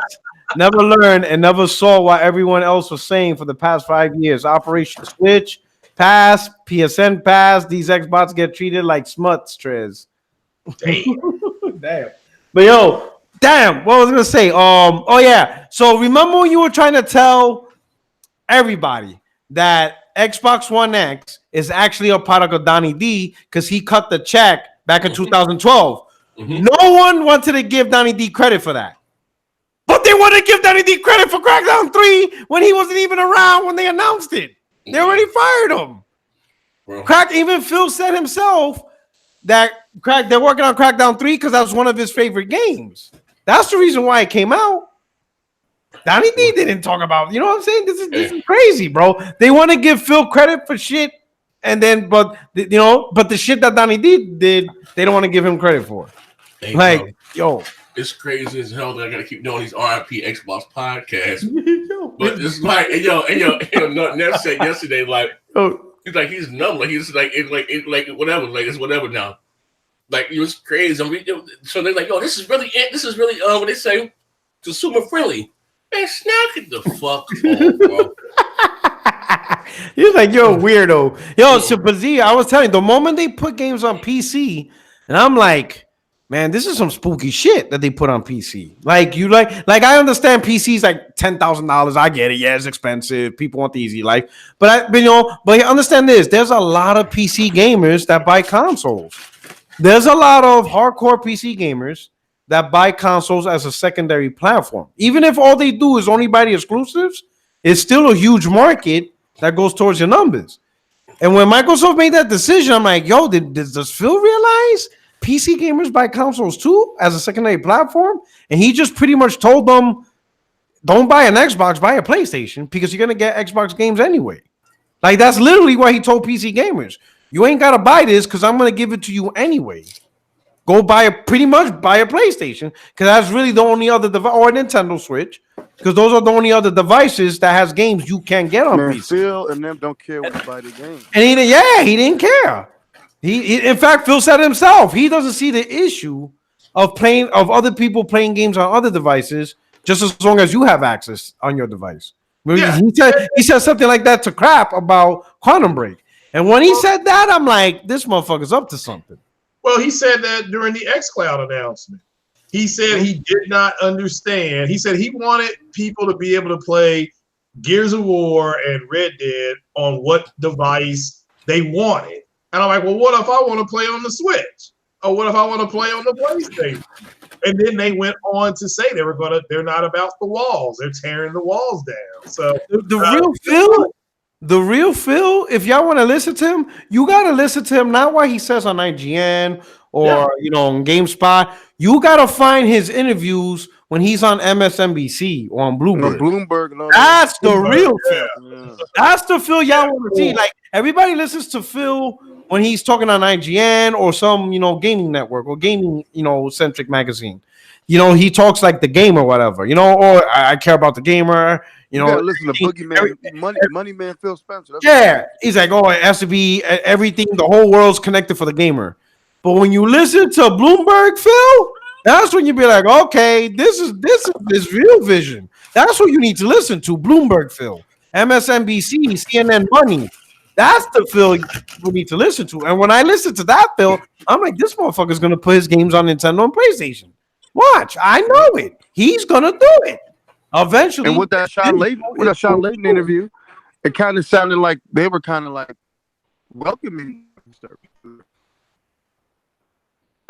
never learned and never saw what everyone else was saying for the past 5 years. Operation Switch, Pass, PSN Pass. These Xbox get treated like smuts, Trez. Damn. But yo, damn, what was I gonna say? Oh yeah. So remember when you were trying to tell everybody that Xbox One X is actually a product of Donnie D because he cut the check back in 2012. No one wanted to give Donnie D credit for that. But they wanted want to give Danny D credit for Crackdown 3 when he wasn't even around when they announced it. They already fired him. Bro. Even Phil said himself that they're working on Crackdown 3 because that was one of his favorite games. That's the reason why it came out. Donnie D didn't talk about, you know what I'm saying? This is crazy, bro. They want to give Phil credit for shit, and then, but the shit that Donnie D did, they don't want to give him credit for. Hey, like, bro, yo, it's crazy as hell that I gotta keep doing these RIP Xbox podcasts. But it's like, yo, Nev said yesterday, like, he's numb, like he's like whatever, like it's whatever now. Like it was crazy. I mean, so they're like, yo, this is really what they say, consumer friendly. Man, snack it the fuck off, bro. He's like, you're a weirdo. Yo, so but Z, I was telling you, the moment they put games on PC, and I'm like, man, this is some spooky shit that they put on PC. Like I understand PC's like $10,000. I get it. Yeah, it's expensive. People want the easy life. But understand this. There's a lot of PC gamers that buy consoles. There's a lot of hardcore PC gamers that buy consoles as a secondary platform. Even if all they do is only buy the exclusives, it's still a huge market that goes towards your numbers. And when Microsoft made that decision, I'm like, yo, does Phil realize PC gamers buy consoles too as a secondary platform? And he just pretty much told them, don't buy an Xbox, buy a PlayStation, because you're going to get Xbox games anyway. Like, that's literally what he told PC gamers. You ain't got to buy this because I'm going to give it to you anyway. Go buy a PlayStation, because that's really the only other device, or a Nintendo Switch, because those are the only other devices that has games you can get on PC. Phil and them don't care what you buy the game. And he didn't care. He in fact, Phil said himself, he doesn't see the issue of other people playing games on other devices, just as long as you have access on your device. Yeah. He said something like that to Crap about Quantum Break. And when he said that, I'm like, this motherfucker's up to something. Well, he said that during the xCloud announcement. He said he did not understand. He said he wanted people to be able to play Gears of War and Red Dead on what device they wanted. And I'm like, well, what if I want to play on the Switch? Or what if I want to play on the PlayStation? And then they went on to say they're not about the walls. They're tearing the walls down. So the real Phil, if y'all want to listen to him, you got to listen to him, not what he says on IGN or, on GameSpot. You got to find his interviews when he's on MSNBC or on Bloomberg. Bloomberg and all That's the real Phil. Yeah. That's the Phil y'all want to see. Like, everybody listens to Phil when he's talking on IGN or some, gaming network or gaming, centric magazine. He talks like the gamer, whatever, or I care about the gamer. You gotta listen to Boogeyman, Money Man, Phil Spencer. He's like, it has to be everything. The whole world's connected for the gamer. But when you listen to Bloomberg, Phil, that's when you be like, okay, this is real vision. That's what you need to listen to. Bloomberg, Phil, MSNBC, CNN, Money. That's the Phil you need to listen to. And when I listen to that Phil, I'm like, this motherfucker's gonna put his games on Nintendo and PlayStation. Watch, I know it. He's gonna do it. Eventually, and with that Sean Layden interview, it kind of sounded like they were kind of like welcoming.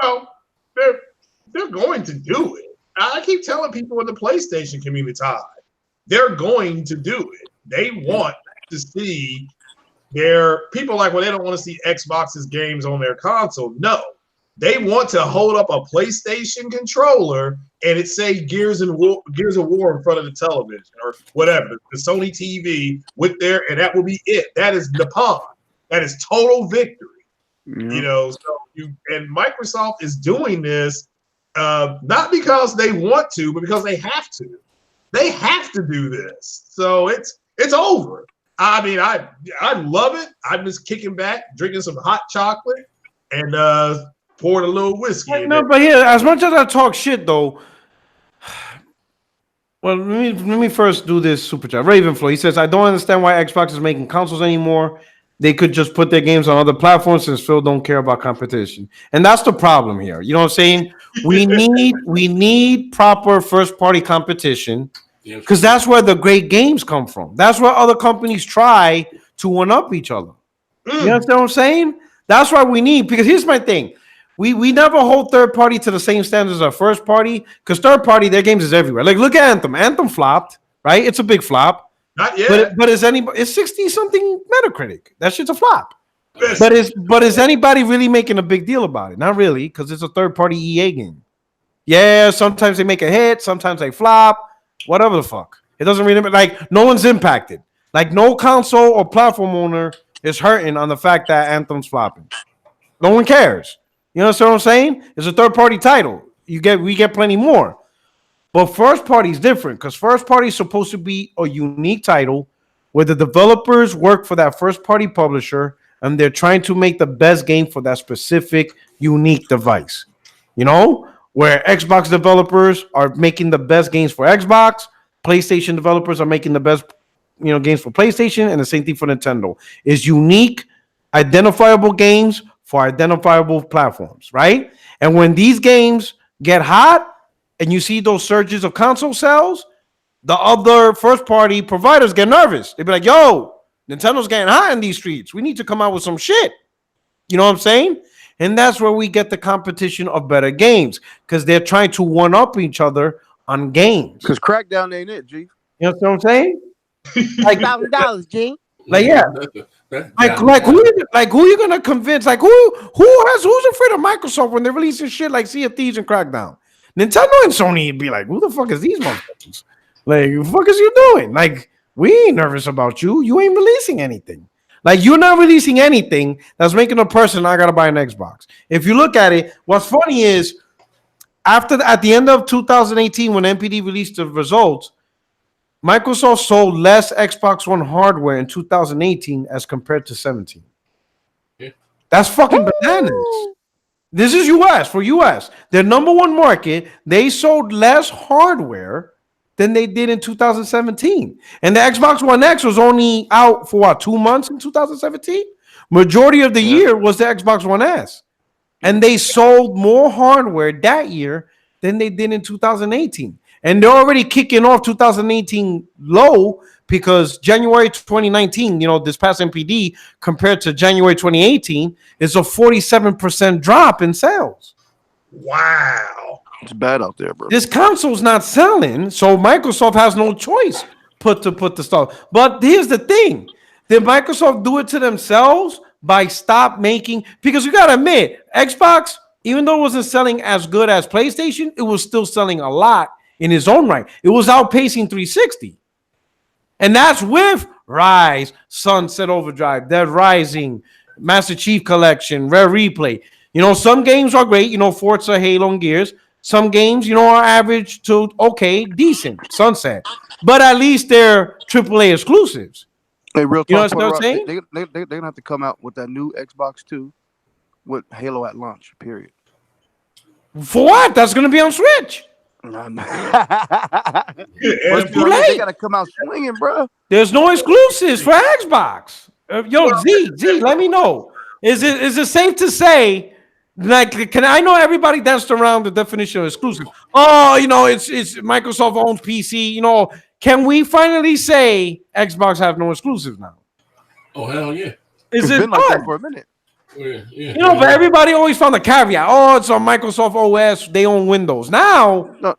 Well, they're going to do it. I keep telling people in the PlayStation community, they're going to do it. They want to see their people they don't want to see Xbox's games on their console. No, they want to hold up a PlayStation controller and it say Gears of War in front of the television or whatever, the Sony TV and that will be it. That is Nippon. That is total victory. And Microsoft is doing this not because they want to, but because they have to. They have to do this. So it's over. I mean, I love it. I'm just kicking back, drinking some hot chocolate, and pouring a little whiskey. No, but here, as much as I talk shit, though, well, let me first do this super chat. Ravenflow, he says, I don't understand why Xbox is making consoles anymore. They could just put their games on other platforms since Phil don't care about competition. And that's the problem here. You know what I'm saying? We need proper first-party competition because that's where the great games come from. That's where other companies try to one-up each other. You understand what I'm saying? That's why we need, because here's my thing. we never hold third party to the same standards as first party because third party their games is everywhere. Like look at Anthem. Anthem flopped, right? It's a big flop. Not yet. But is anybody? It's 60 something Metacritic. That shit's a flop. Yes. But is anybody really making a big deal about it? Not really, because it's a third party EA game. Yeah, sometimes they make a hit, sometimes they flop, whatever the fuck. It doesn't really like no one's impacted. Like no console or platform owner is hurting on the fact that Anthem's flopping. No one cares. You know what I'm saying? It's a third party title. We get plenty more. But first party is different because first party is supposed to be a unique title where the developers work for that first party publisher and they're trying to make the best game for that specific unique device. You know, where Xbox developers are making the best games for Xbox, PlayStation developers are making the best, games for PlayStation, and the same thing for Nintendo. Is unique, identifiable games for identifiable platforms, right? And when these games get hot and you see those surges of console sales, the other first party providers get nervous. They be like, yo, Nintendo's getting hot in these streets. We need to come out with some shit. You know what I'm saying? And that's where we get the competition of better games because they're trying to one-up each other on games. Because Crackdown ain't it, G. You know what I'm saying? Like $1,000, G. Like yeah, who you gonna convince? Like who's afraid of Microsoft when they're releasing shit like Sea of Thieves and Crackdown? Nintendo and Sony would be like, who the fuck is these motherfuckers? Like, what the fuck is you doing? Like, we ain't nervous about you. You ain't releasing anything. Like, you're not releasing anything that's making a person I gotta buy an Xbox. If you look at it, what's funny is at the end of 2018, when NPD released the results, Microsoft sold less Xbox One hardware in 2018 as compared to 17. Yeah. That's fucking bananas. This is US for US. Their number one market, they sold less hardware than they did in 2017. And the Xbox One X was only out for 2 months in 2017? Majority of the year was the Xbox One S. And they sold more hardware that year than they did in 2018. And they're already kicking off 2018 low because January 2019, this past NPD compared to January 2018 is a 47% drop in sales. Wow. It's bad out there, bro. This console's not selling, so Microsoft has no choice but to put the stuff. But here's the thing. Did Microsoft do it to themselves by stop making? Because you got to admit, Xbox, even though it wasn't selling as good as PlayStation, it was still selling a lot in its own right. It was outpacing 360. And that's with Rise, Sunset Overdrive, Dead Rising, Master Chief Collection, Rare Replay. Some games are great, Forza, Halo, and Gears. Some games, are average to okay, decent, Sunset. But at least they're AAA exclusives. Hey, real talk, You know what I'm saying? They're going to have to come out with that new Xbox 2 with Halo at launch, period. For what? That's going to be on Switch. No. It's too late. They got to come out swinging, bro. There's no exclusives for Xbox. Z, let me know. Is it safe to say, like, can I know everybody danced around the definition of exclusive? Oh, it's Microsoft owns PC. Can we finally say Xbox have no exclusives now? Oh hell yeah! It's been like that for a minute. Yeah. But everybody always found a caveat. Oh, it's on Microsoft OS. They own Windows. Now,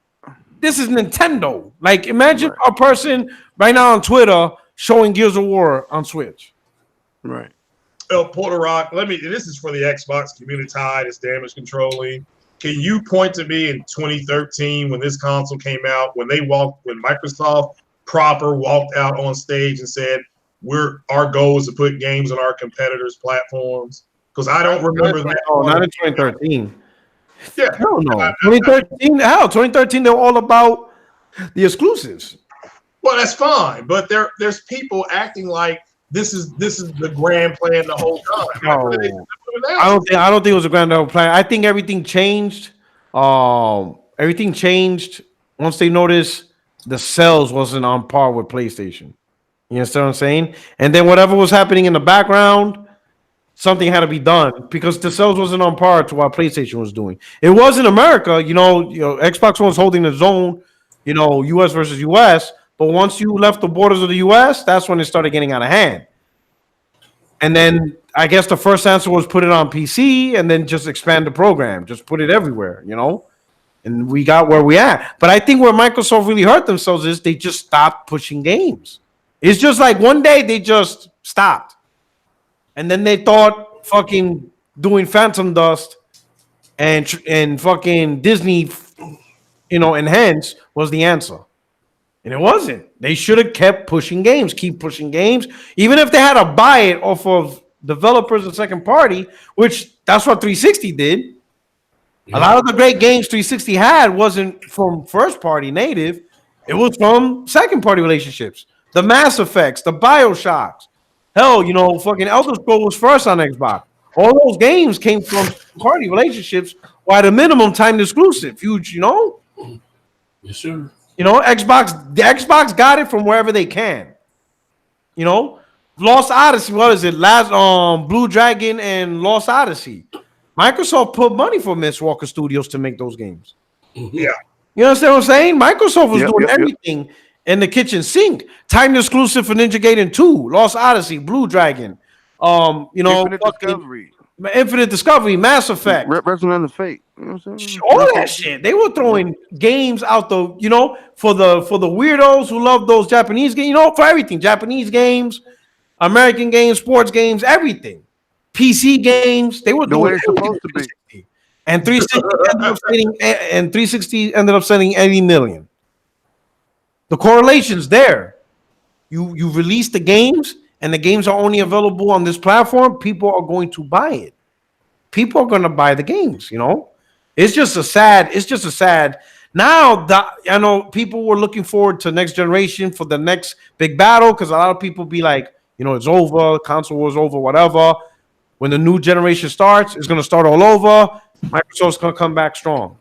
this is Nintendo. Like, imagine a person right now on Twitter showing Gears of War on Switch. Right. Porter Rock, this is for the Xbox community tide, it's damage controlling. Can you point to me in 2013 when this console came out, when Microsoft proper walked out on stage and said, our goal is to put games on our competitors' platforms? Because I don't remember that. Oh, not in 2013. Yeah. Hell no. 2013, they're all about the exclusives. Well, that's fine, but there's people acting like this is the grand plan the whole time. I don't think it was a grand plan. I think everything changed. Everything changed once they noticed the sales wasn't on par with PlayStation. You understand what I'm saying? And then whatever was happening in the background, something had to be done because the sales wasn't on par to what PlayStation was doing. It was in America, Xbox One was holding its own, US versus US. But once you left the borders of the US, that's when it started getting out of hand. And then I guess the first answer was put it on PC and then just expand the program, just put it everywhere, you know. And we got where we at. But I think where Microsoft really hurt themselves is they just stopped pushing games. It's just like one day they just stopped, and then they thought fucking doing Phantom Dust and fucking Disney, you know, Enhance was the answer. And it wasn't. They should have kept pushing games, keep pushing games, even if they had to buy it off of developers and second party, which that's what 360 did. Yeah. A lot of the great games 360 had wasn't from first party native. It was from second party relationships. The Mass Effects, the BioShocks. Hell, you know, fucking Elder Scrolls was first on Xbox. All those games came from party relationships, or at a minimum timed exclusive. Huge, you know? Yes, sir. You know, the Xbox got it from wherever they can. You know, Lost Odyssey, what is it? Blue Dragon and Lost Odyssey. Microsoft put money for Mistwalker Studios to make those games. Yeah. You understand what I'm saying? Microsoft was doing everything in the kitchen sink. Timed exclusive for Ninja Gaiden 2, Lost Odyssey, Blue Dragon. You know, Infinite Discovery, Mass Effect, Resident of Fate. You know what I'm saying? All that shit. They were throwing games out the, you know, for the weirdos who love those Japanese games, you know, for everything. Japanese games, American games, sports games, everything. PC games. They were doing it's supposed to be. And 360 ended up selling 80 million. The correlation's there. You release the games, and the games are only available on this platform, people are going to buy it. People are going to buy the games, you know? It's just a sad. Now, I know people were looking forward to next generation for the next big battle, because a lot of people be like, you know, it's over, console war's over, whatever. When the new generation starts, it's going to start all over. Microsoft's going to come back strong.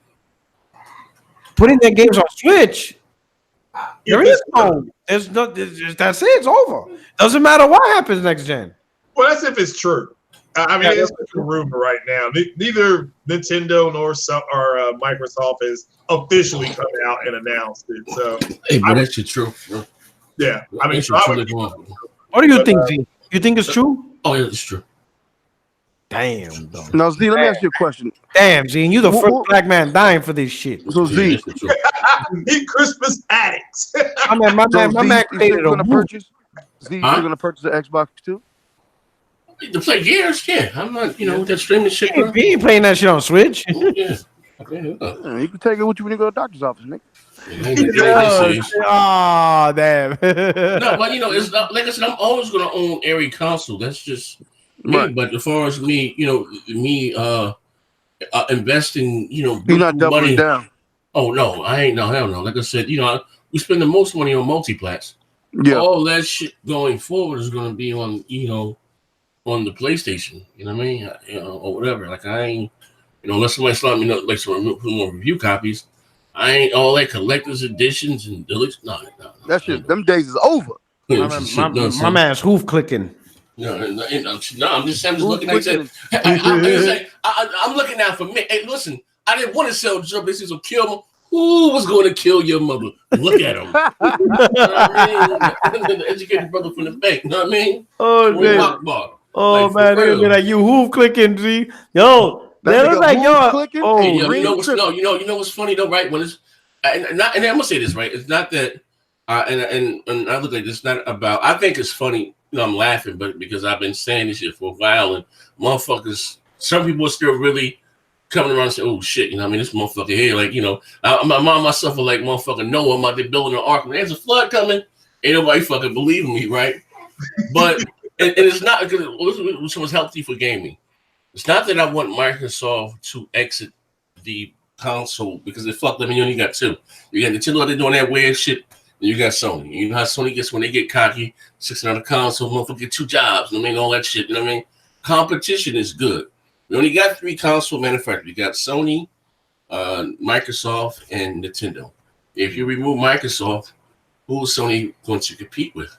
Putting their games on Switch, there is no, there's no, that's it, it's over. Doesn't matter what happens next gen. Well, that's if it's true. I mean, it's a rumor right now. Neither Nintendo nor Microsoft has officially come out and announced it. So, hey, but that's true. Yeah, I mean, what do you think, Z? You think it's true? Oh, yeah, it's true. Damn. Now, Z, let me ask you a question. Damn, Z, and you the first black man dying for this shit. So, Z, he Christmas addicts. My man created a purchase. Z, you're gonna purchase the Xbox too? To play Gears, yeah. I'm not, you know, with that streaming shit. He ain't playing that shit on Switch. Yeah. You can take it with you when you go to the doctor's office, nigga. Oh, damn. No, but you know, it's not, like I said, I'm always gonna own every console. That's just me. Right. But as far as me, you know, investing, you know, you're not doubling money down. Oh no, I ain't. No, hell no. Like I said, you know, we spend the most money on multiplats. Yeah. All that shit going forward is going to be on, you know, on the PlayStation. You know what I mean? You know, or whatever. Like I ain't, you know, unless somebody slap me, like some more review copies. I ain't all that collector's editions and deletes. No. That shit, them days is over. My man's hoof clicking. No, I'm just looking at it. I'm looking out for me. Hey, listen, I didn't want to sell Joe. This is a kill me. Who was going to kill your mother? Look at him. You know what I mean? The educated brother from the bank. You know what I mean? Oh, man. Oh, like, man. They're like, you hoof clicking, G. Yo, they look like, yo. Clicking? Oh, hey, you know what's funny, though, right? When it's, and I'm going to say this, right? It's not that, and I look like this, not about, I think it's funny. You know, I'm laughing, but because I've been saying this shit for a while, and motherfuckers, some people are still really coming around and say, oh shit, you know what I mean? This motherfucker here, like, you know, my mom myself are like motherfucking Noah, I'm out there building an ark, and there's a flood coming. Ain't nobody fucking believing me, right? But and it's not because which was healthy for gaming. It's not that I want Microsoft to exit the console because it fucked them. You only got two. You got Nintendo, they're doing that weird shit. And you got Sony. You know how Sony gets when they get cocky, 6 on the console, motherfucker get 2 jobs. You know what I mean? All that shit. You know what I mean? Competition is good. We only got 3 console manufacturers. We got Sony, Microsoft, and Nintendo. If you remove Microsoft, who is Sony going to compete with?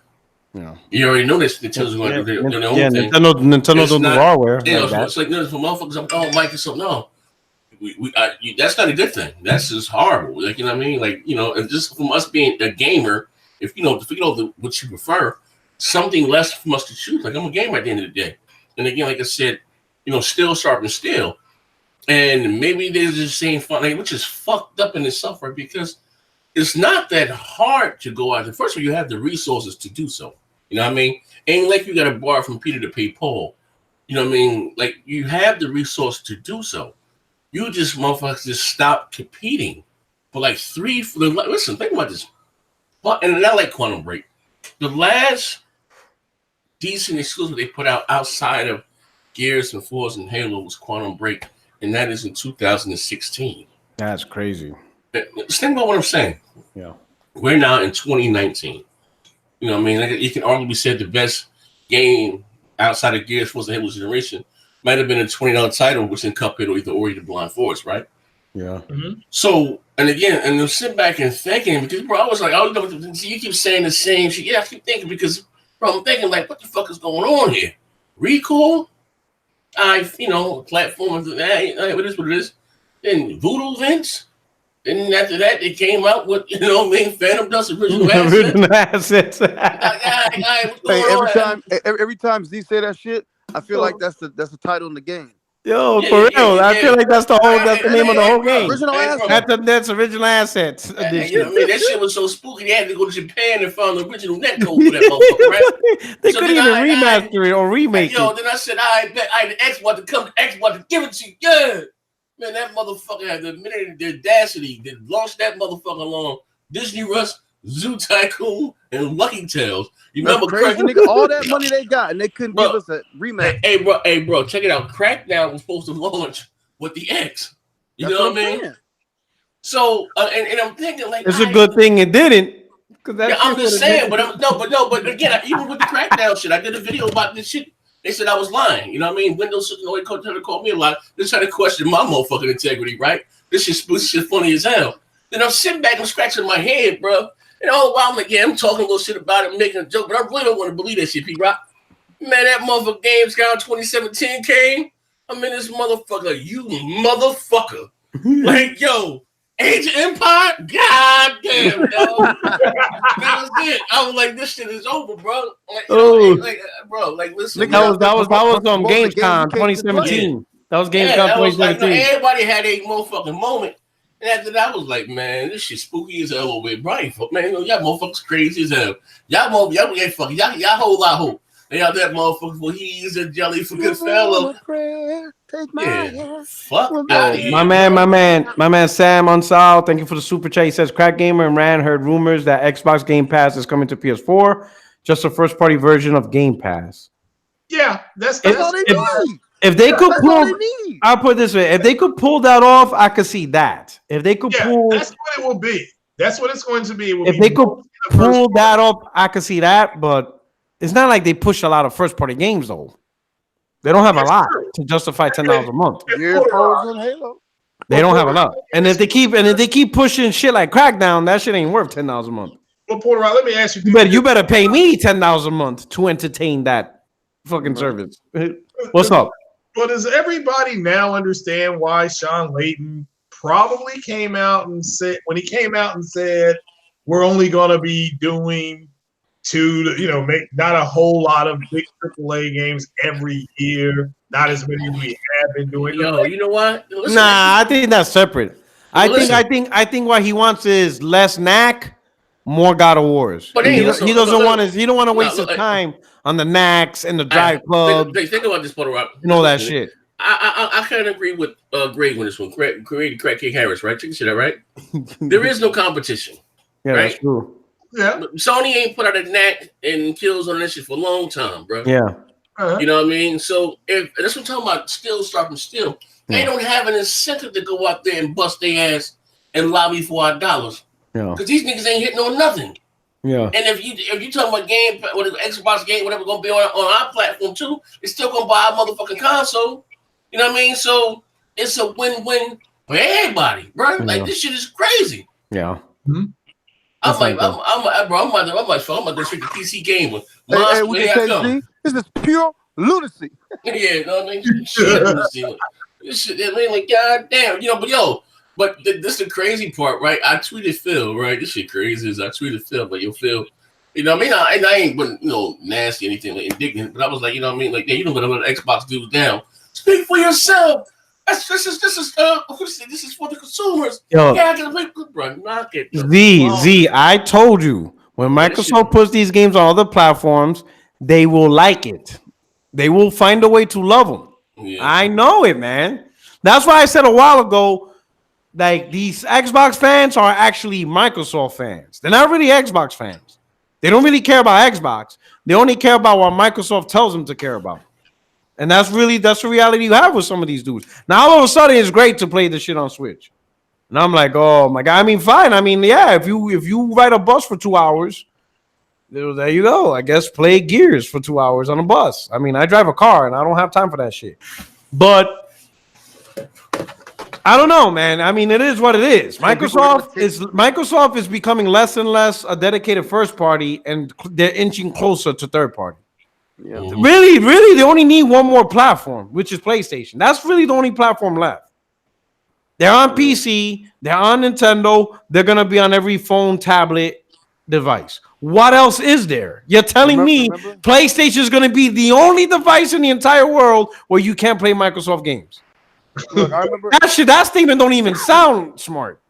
Yeah. You already know this. Nintendo's going to do their own thing. Nintendo don't do hardware. Yeah, it's like for motherfuckers. Oh, Microsoft, no. That's not a good thing. That's just horrible. Like, you know what I mean? Like, you know, and just from us being a gamer, if you know what you prefer, something less from us to choose. Like, I'm a gamer at the end of the day. And again, like I said, steel sharpens steel. And maybe they're just saying fun, which is fucked up in itself, right? Because it's not that hard to go out there. First of all, you have the resources to do so. You know what I mean? Ain't like you got to borrow from Peter to pay Paul. You know what I mean? Like, you have the resource to do so. You just, motherfuckers, just stop competing for like listen, think about this. And I like Quantum Break. The last decent exclusive they put out outside of Gears and Forza and Halo was Quantum Break, and that is in 2016. That's crazy. Just think about what I'm saying. Yeah. We're now in 2019. You know what I mean? Like, you can arguably say the best game outside of Gears, Forza, Halo generation might have been a $20 title, which in Cuphead or either Ori the Blind Forest, right? Yeah. Mm-hmm. So, and again, and then sit back and thinking, because, bro, I was like, you keep saying the same shit. Yeah, I keep thinking because, bro, I'm thinking, like, what the fuck is going on here? Recall? Platform, it is what it is. Then Voodoo Events? And after that, they came out with, Phantom Dust original assets. Every time Z say that shit, I feel like that's the title in the game. Yo, for real. I feel like that's the name of the whole game. Original assets. That's original assets. That shit was so spooky. They had to go to Japan and find the original netcode for that motherfucker, right? They couldn't even remaster it or remake it. Then I said, I bet the X want to come. The X want to give it to you. Yeah. Man, that motherfucker had the audacity to launch that motherfucker along Disney Rush, Zoo Tycoon, and Lucky Tales. You remember crazy nigga, all that money they got, and they couldn't give us a remake. Hey, bro, check it out. Crackdown was supposed to launch with the X. You know what I mean? Saying. So, and I'm thinking like, it's a good thing it didn't. I'm just saying, but again, even with the Crackdown shit, I did a video about this shit. They said I was lying. You know what I mean? Windows trying to call me a lie. They're trying to question my motherfucking integrity, right? This shit funny as hell. Then I'm sitting back and scratching my head, bro. And all the while I'm like, I'm talking a little shit about it, making a joke, but I really don't want to believe that shit, P-Rock. Man, that motherfucker Gamescom 2017 came. I'm in this motherfucker. You motherfucker. Like, yo, Age of Empire? God damn, yo. That was it. I was like, this shit is over, bro. Listen. That was Gamescom 2017. That was Gamescom 2017. Everybody had a motherfucking moment. And after that, I was like, man, this shit spooky as hell over here. Brian, man, y'all motherfuckers crazy as hell. Y'all hold out hope. And y'all that motherfucker for he's a jelly for good fellow. Take my hand. Fuck out of here. My man Sam Unsal, thank you for the super chat. He says Crack Gamer and Rand heard rumors that Xbox Game Pass is coming to PS4, just a first party version of Game Pass. Yeah, that's all they need. If they could pull, I'll put it this way: if they could pull that off, I could see that. If they could pull, that's what it will be. That's what it's going to be. If they could pull that off, I could see that. But it's not like they push a lot of first party games, though. They don't have a lot to justify $10 a month. They don't have a lot, and if they keep pushing shit like Crackdown, that shit ain't worth $10 a month. Well, Porter, let me ask you. You better pay me $10 a month to entertain that fucking service. What's up? But does everybody now understand why Sean Layton probably came out and said, when he came out and said, we're only going to be doing make not a whole lot of big AAA games every year, not as many as we have been doing. Yo, you know what? Listen, I think that's separate. I think what he wants is less knack, more God of Wars. But he don't want to waste his time on the knacks and the drive club. Think about this, Porter Rock. You know that shit. I kind of agree with Greg on this one. Created Craig King Harris, right? Check this shit out, right? There is no competition. Yeah, right? That's true. Yeah. Sony ain't put out a knack and kills on this shit for a long time, bro. Yeah. Uh-huh. You know what I mean? So if that's what I'm talking about, still starting still. They don't have an incentive to go out there and bust their ass and lobby for our dollars. Yeah. Because these niggas ain't hitting on nothing. Yeah. And if you talking about game or the Xbox game, whatever gonna be on our platform too, it's still gonna buy a motherfucking console. You know what I mean? So it's a win-win for everybody, bro. Like this shit is crazy. Yeah. Mm-hmm. I'm like to restrict the PC game with this is pure lunacy. Yeah, you know what I mean? This shit, I mean, like, goddamn, but this is the crazy part, right? I tweeted Phil, right? This shit crazy is I tweeted Phil, but Phil, You know what I mean? I ain't been, nasty, anything like indignant, but I was like, you know what I mean? Like, you don't gotta let the Xbox dudes down. Speak for yourself. This is for the consumers. Yo. Yeah, I gotta wait, good bro. Knock it. Z, I told you when Microsoft puts these games on other platforms, they will like it. They will find a way to love them. Yeah. I know it, man. That's why I said a while ago, like these Xbox fans are actually Microsoft fans. They're not really Xbox fans. They don't really care about Xbox. They only care about what Microsoft tells them to care about. And that's the reality you have with some of these dudes. Now, all of a sudden, it's great to play this shit on Switch. And I'm like, oh my God. I mean, fine. I mean, yeah, if you ride a bus for 2 hours, there you go. I guess play Gears for 2 hours on a bus. I mean, I drive a car and I don't have time for that shit. But I don't know, man. I mean, it is what it is. Microsoft is becoming less and less a dedicated first party, and they're inching closer to third party. Yeah. Really, they only need one more platform, which is PlayStation. That's really the only platform left. They're on PC, they're on Nintendo, they're gonna be on every phone, tablet, device. What else is there? You're telling me PlayStation is gonna be the only device in the entire world where you can't play Microsoft games? Look, I remember that statement don't even sound smart.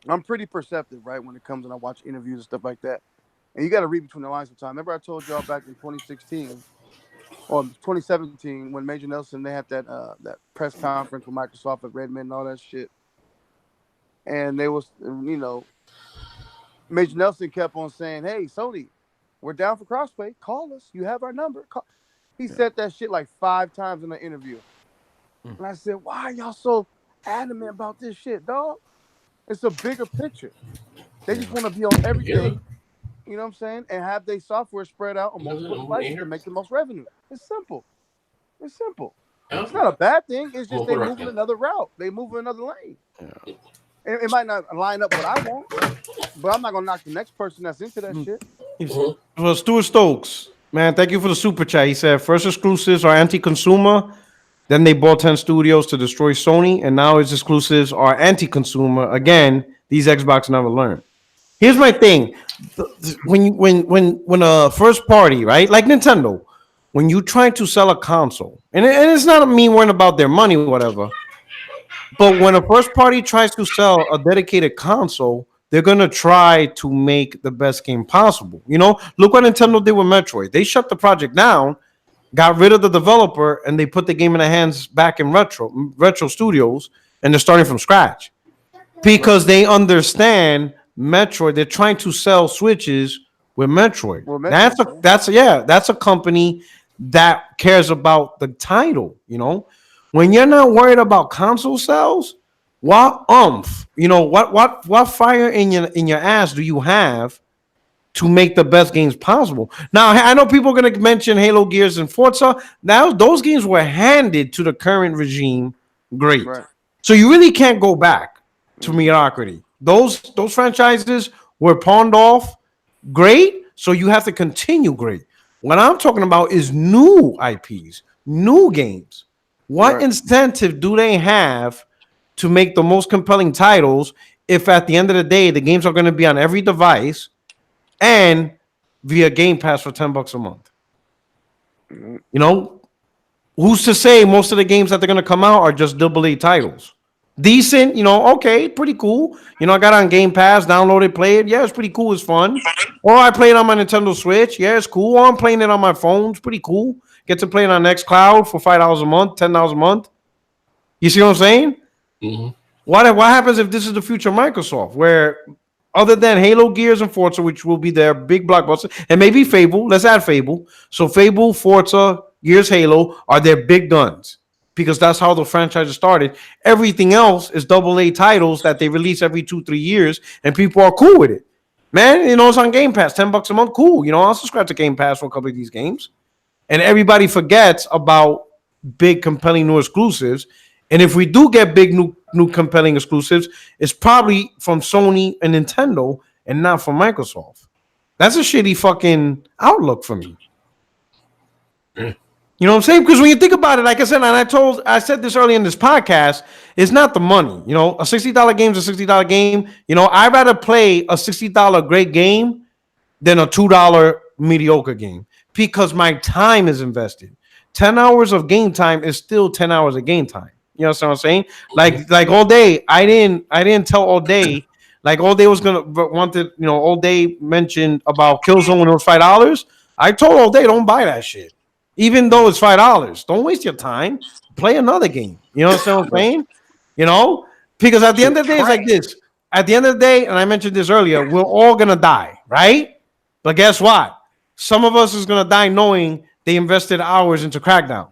I'm pretty perceptive, right, when it comes and I watch interviews and stuff like that. And you got to read between the lines sometimes. Remember I told y'all back in 2016 or 2017 when Major Nelson, they had that press conference with Microsoft at Redmond and all that shit. And they was, Major Nelson kept on saying, hey, Sony, we're down for crossplay. Call us. You have our number. He said that shit like 5 times in the interview. And I said, why are y'all so adamant about this shit, dog? It's a bigger picture. They just want to be on everything. You know what I'm saying? And have their software spread out on multiple devices to make the most revenue. It's simple. It's not a bad thing. It's just they moving another route. They moving another lane. Yeah. It might not line up what I want, but I'm not going to knock the next person that's into that shit. Well, Stuart Stokes, man, thank you for the super chat. He said, first exclusives are anti-consumer. Then they bought 10 studios to destroy Sony. And now its exclusives are anti-consumer. Again, these Xbox never learn. Here's my thing. When a first party, right, like Nintendo, when you try to sell a console, and it's not me worrying about their money or whatever, but when a first party tries to sell a dedicated console, they're going to try to make the best game possible. Look what Nintendo did with Metroid. They shut the project down, got rid of the developer, and they put the game in the hands back in Retro Studios, and they're starting from scratch because they understand Metroid. They're trying to sell Switches with Metroid. That's a company that cares about the title. When you're not worried about console sales, what what fire in your ass do you have to make the best games possible? Now, I know people are going to mention Halo, Gears, and Forza. Now, those games were handed to the current regime. Great. Right. So you really can't go back to mediocrity. Those franchises were pawned off. Great. So you have to continue great. What I'm talking about is new IPs, new games. What incentive do they have to make the most compelling titles if at the end of the day, the games are going to be on every device and via Game Pass for $10 a month? Who's to say most of the games that they're going to come out are just AA titles? Decent, okay, pretty cool. I got on Game Pass, downloaded, played it. Yeah, it's pretty cool. It's fun. Or I play it on my Nintendo Switch. Yeah, it's cool. Or I'm playing it on my phone. It's pretty cool. Get to play it on xCloud for $5 a month, $10 a month. You see what I'm saying? Mm-hmm. What happens if this is the future of Microsoft, where other than Halo, Gears, and Forza, which will be their big blockbuster, and maybe Fable, let's add Fable. So Fable, Forza, Gears, Halo are their big guns, because that's how the franchise started. Everything else is AA titles that they release every 2-3 years, and people are cool with it. Man, it's on Game Pass, $10 a month, cool. I'll subscribe to Game Pass for a couple of these games. And everybody forgets about big, compelling new exclusives. And if we do get big, new compelling exclusives, it's probably from Sony and Nintendo and not from Microsoft. That's a shitty fucking outlook for me. You know what I'm saying? Because when you think about it, like I said, and I said this earlier in this podcast, it's not the money. A $60 game is a $60 game. I'd rather play a $60 great game than a $2 mediocre game because my time is invested. 10 hours of game time is still 10 hours of game time. You know what I'm saying? Like all day, I didn't tell all day. Like all day was gonna wanted, all day mentioned about Killzone when it was $5. I told all day don't buy that shit, even though it's $5. Don't waste your time. Play another game. You know what I'm saying? Because at the end of the day, it's like this. At the end of the day, and I mentioned this earlier, we're all gonna die, right? But guess what? Some of us is gonna die knowing they invested hours into Crackdown.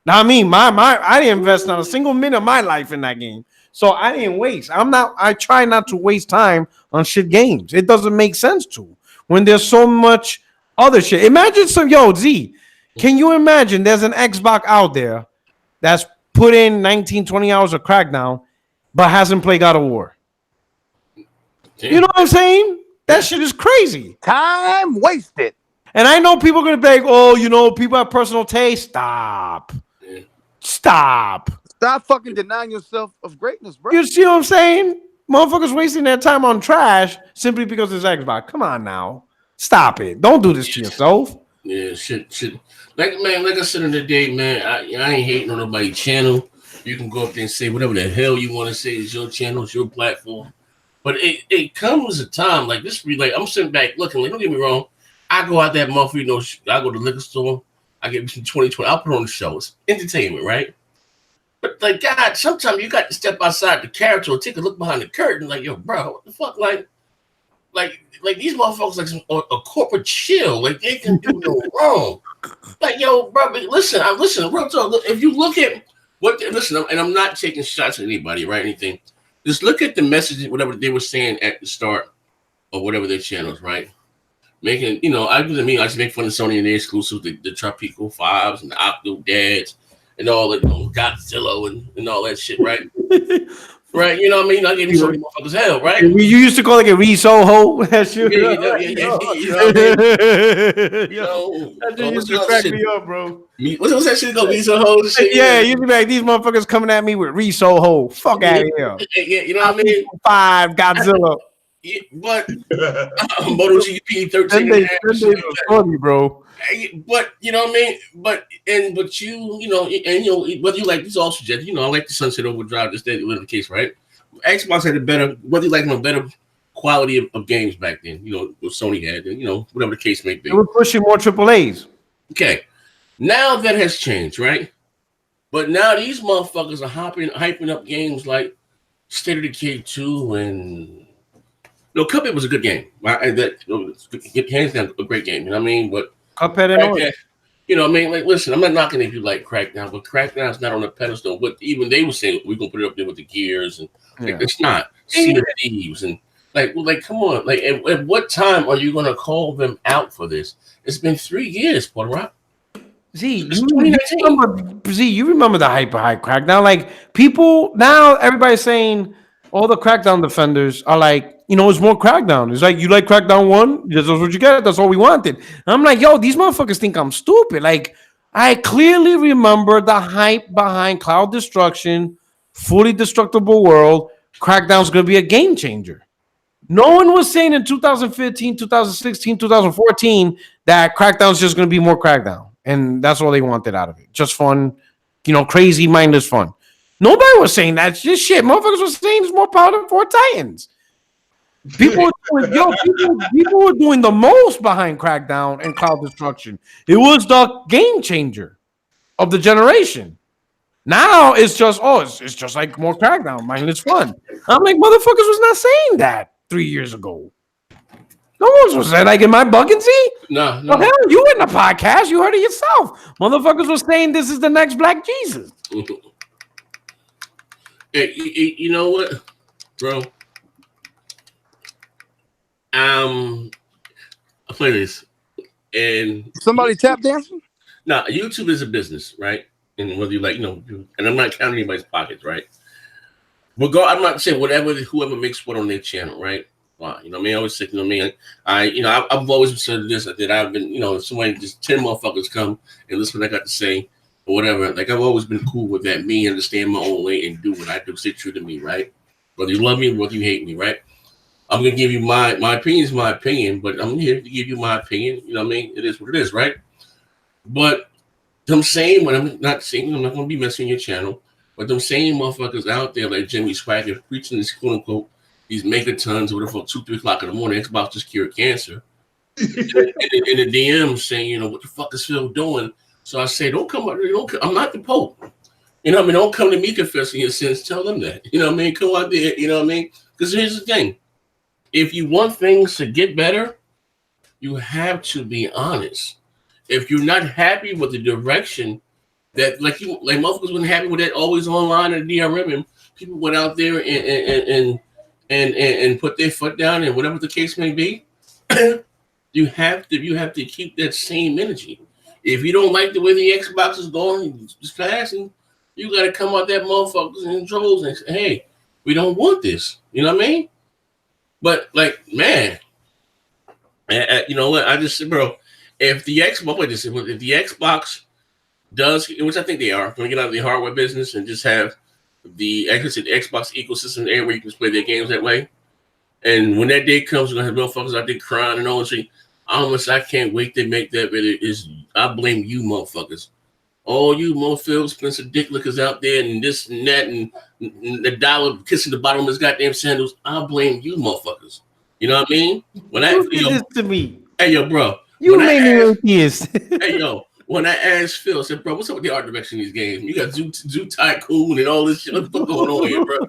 Now, I mean, I didn't invest not a single minute of my life in that game, so I didn't waste. I try not to waste time on shit games. It doesn't make sense to when there's so much other shit. Imagine Z. Can you imagine there's an Xbox out there that's put in 19, 20 hours of Crackdown, but hasn't played God of War? You know what I'm saying? That shit is crazy. Time wasted. And I know people are going to be like, oh, people have personal taste. Stop. Stop fucking denying yourself of greatness, bro. You see what I'm saying? Motherfuckers wasting their time on trash simply because it's Xbox. Come on now. Stop it. Don't do this to yourself. Yeah, shit. Like I said in the day, man, I ain't hating on nobody's channel. You can go up there and say whatever the hell you want to say. It's your channel, it's your platform. But it comes a time like this. Be like, I'm sitting back looking. Like, don't get me wrong. I go out that month, I go to the liquor store. I get between 20. I'll put on the show. It's entertainment, right? But like, God, sometimes you got to step outside the character or take a look behind the curtain. Like, yo, bro, what the fuck? Like these motherfuckers like a corporate chill. Like they can do no wrong. Like, yo, bro, listen, real talk. Look, if you look at and I'm not taking shots at anybody, right? Anything. Just look at the message, whatever they were saying at the start of whatever their channels, right? Making, I just make fun of Sony and their exclusives, the Tropical 5s and the Octo Dads and all the Godzilla and all that shit, right? Right, you know what I mean? I gave you so many motherfuckers hell, right? You used to call it a Resoho. That shit. Yeah, you know what I mean? That shit used to crack me up, bro. What's that shit called? Resoho? Yeah, you be like, these motherfuckers coming at me with Resoho. Fuck out of here. Yeah, you know what I mean? 5 Godzilla. Yeah, but MotoGP 13 and a half. Was funny, bro. But you know what I mean. But whether you like these all suggest, I like the Sunset Overdrive. This that was the case, right? Xbox had a better, whether you like them, a better quality of games back then. What Sony had, and whatever the case may be. They were pushing more AAAs. Okay, now that has changed, right? But now these motherfuckers are hyping up games like State of Decay 2 and. No, Cuphead was a good game. Hands down, a great game. You know what I mean? But Cuphead and all. You know what I mean? Like, listen, I'm not knocking if you like Crackdown, but Crackdown's not on the pedestal. But even they were saying we're gonna put it up there with the Gears, and it's not. Sea of Thieves and come on. Like, at what time are you gonna call them out for this? It's been 3 years, Puerto Rock. You remember the hype Crackdown? Like, people now, everybody's saying all the Crackdown defenders are like, it's more Crackdown. It's like, you like Crackdown 1? That's what you get. That's all we wanted. And I'm like, yo, these motherfuckers think I'm stupid. Like, I clearly remember the hype behind Cloud Destruction, fully destructible world. Crackdown's going to be a game changer. No one was saying in 2015, 2016, 2014 that Crackdown's just going to be more Crackdown. And that's all they wanted out of it. Just fun, crazy, mindless fun. Nobody was saying that. Just shit. Motherfuckers were saying it's more power than 4 Titans. People were doing the most behind Crackdown and Cloud Destruction. It was the game changer of the generation. Now it's just, it's just like more Crackdown, mindless fun. I'm like, motherfuckers was not saying that 3 years ago. No one was saying, like, am I bugging, Z? No. Well, hell, you in the podcast. You heard it yourself. Motherfuckers was saying this is the next Black Jesus. Hey, you know what, bro? I play this, and somebody tap dancing. Now, YouTube is a business, right? And whether you like, and I'm not counting anybody's pockets, right? But I'm not saying whoever makes what on their channel, right? Wow, I mean, I always say, I've always said this, that I've been, if somebody just 10 motherfuckers come and listen what I got to say or whatever, like, I've always been cool with that. Me, understand my own way and do what I do, stay true to me, right? Whether you love me or whether you hate me, right? I'm gonna give you my opinion is my opinion, but I'm here to give you my opinion. You know what I mean? It is what it is, right? But them same, when I'm not saying I'm not gonna be messing your channel, but them same motherfuckers out there like Jimmy Swagger preaching this quote unquote these megatons or whatever 2-3 o'clock in the morning, Xbox just cured cancer. In the DM saying, you know, what the fuck is Phil doing? So I say, don't come. I'm not the Pope. You know what I mean? Don't come to me confessing your sins. Tell them that. You know what I mean? Come out there. You know what I mean? Because here's the thing: if you want things to get better, you have to be honest. If you're not happy with the direction that, like motherfuckers weren't happy with that always online and DRM, and people went out there and put their foot down and whatever the case may be. You have to keep that same energy. If you don't like the way the Xbox is going, just passing, you got to come out that motherfuckers and trolls and say, hey, we don't want this. You know what I mean? But like, man, you know what? I just said, bro, if the Xbox does, which I think they are, going to get out of the hardware business and just have the Xbox ecosystem area where you can play their games that way. And when that day comes, we're going to have motherfuckers out there crying and all that shit. I can't wait to make that video. I blame you motherfuckers. All you Phil Spencer dick lickers out there and this and that and the dollar kissing the bottom of his goddamn sandals. I blame you motherfuckers. You know what I mean? When you did this to me. Hey, yo, bro. You made me atheist. Hey, yo. When I asked Phil, I said, bro, what's up with the art direction of these games? You got Zoo Tycoon and all this shit. What the fuck going on here, bro?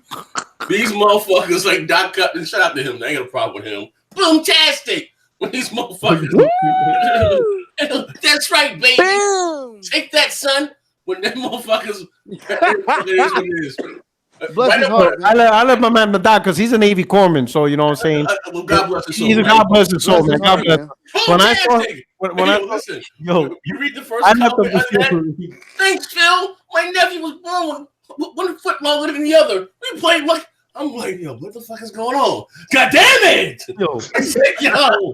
These motherfuckers like Doc Cut and shout out to him. I ain't got a problem with him. Boomtastic! When these motherfuckers. That's right, baby. Boom. Take that, son. When them motherfuckers. It is. Bless his heart, I let my man Doc because he's a Navy corpsman, so you know what I'm saying. Well, God bless his soul. He's a God bless his soul, man. God bless. When I listen, yo, you read the first comment. Thanks, Phil. My nephew was born with one foot longer than the other. We played like. I'm like, yo, what the fuck is going on? God damn it! Yo, yo.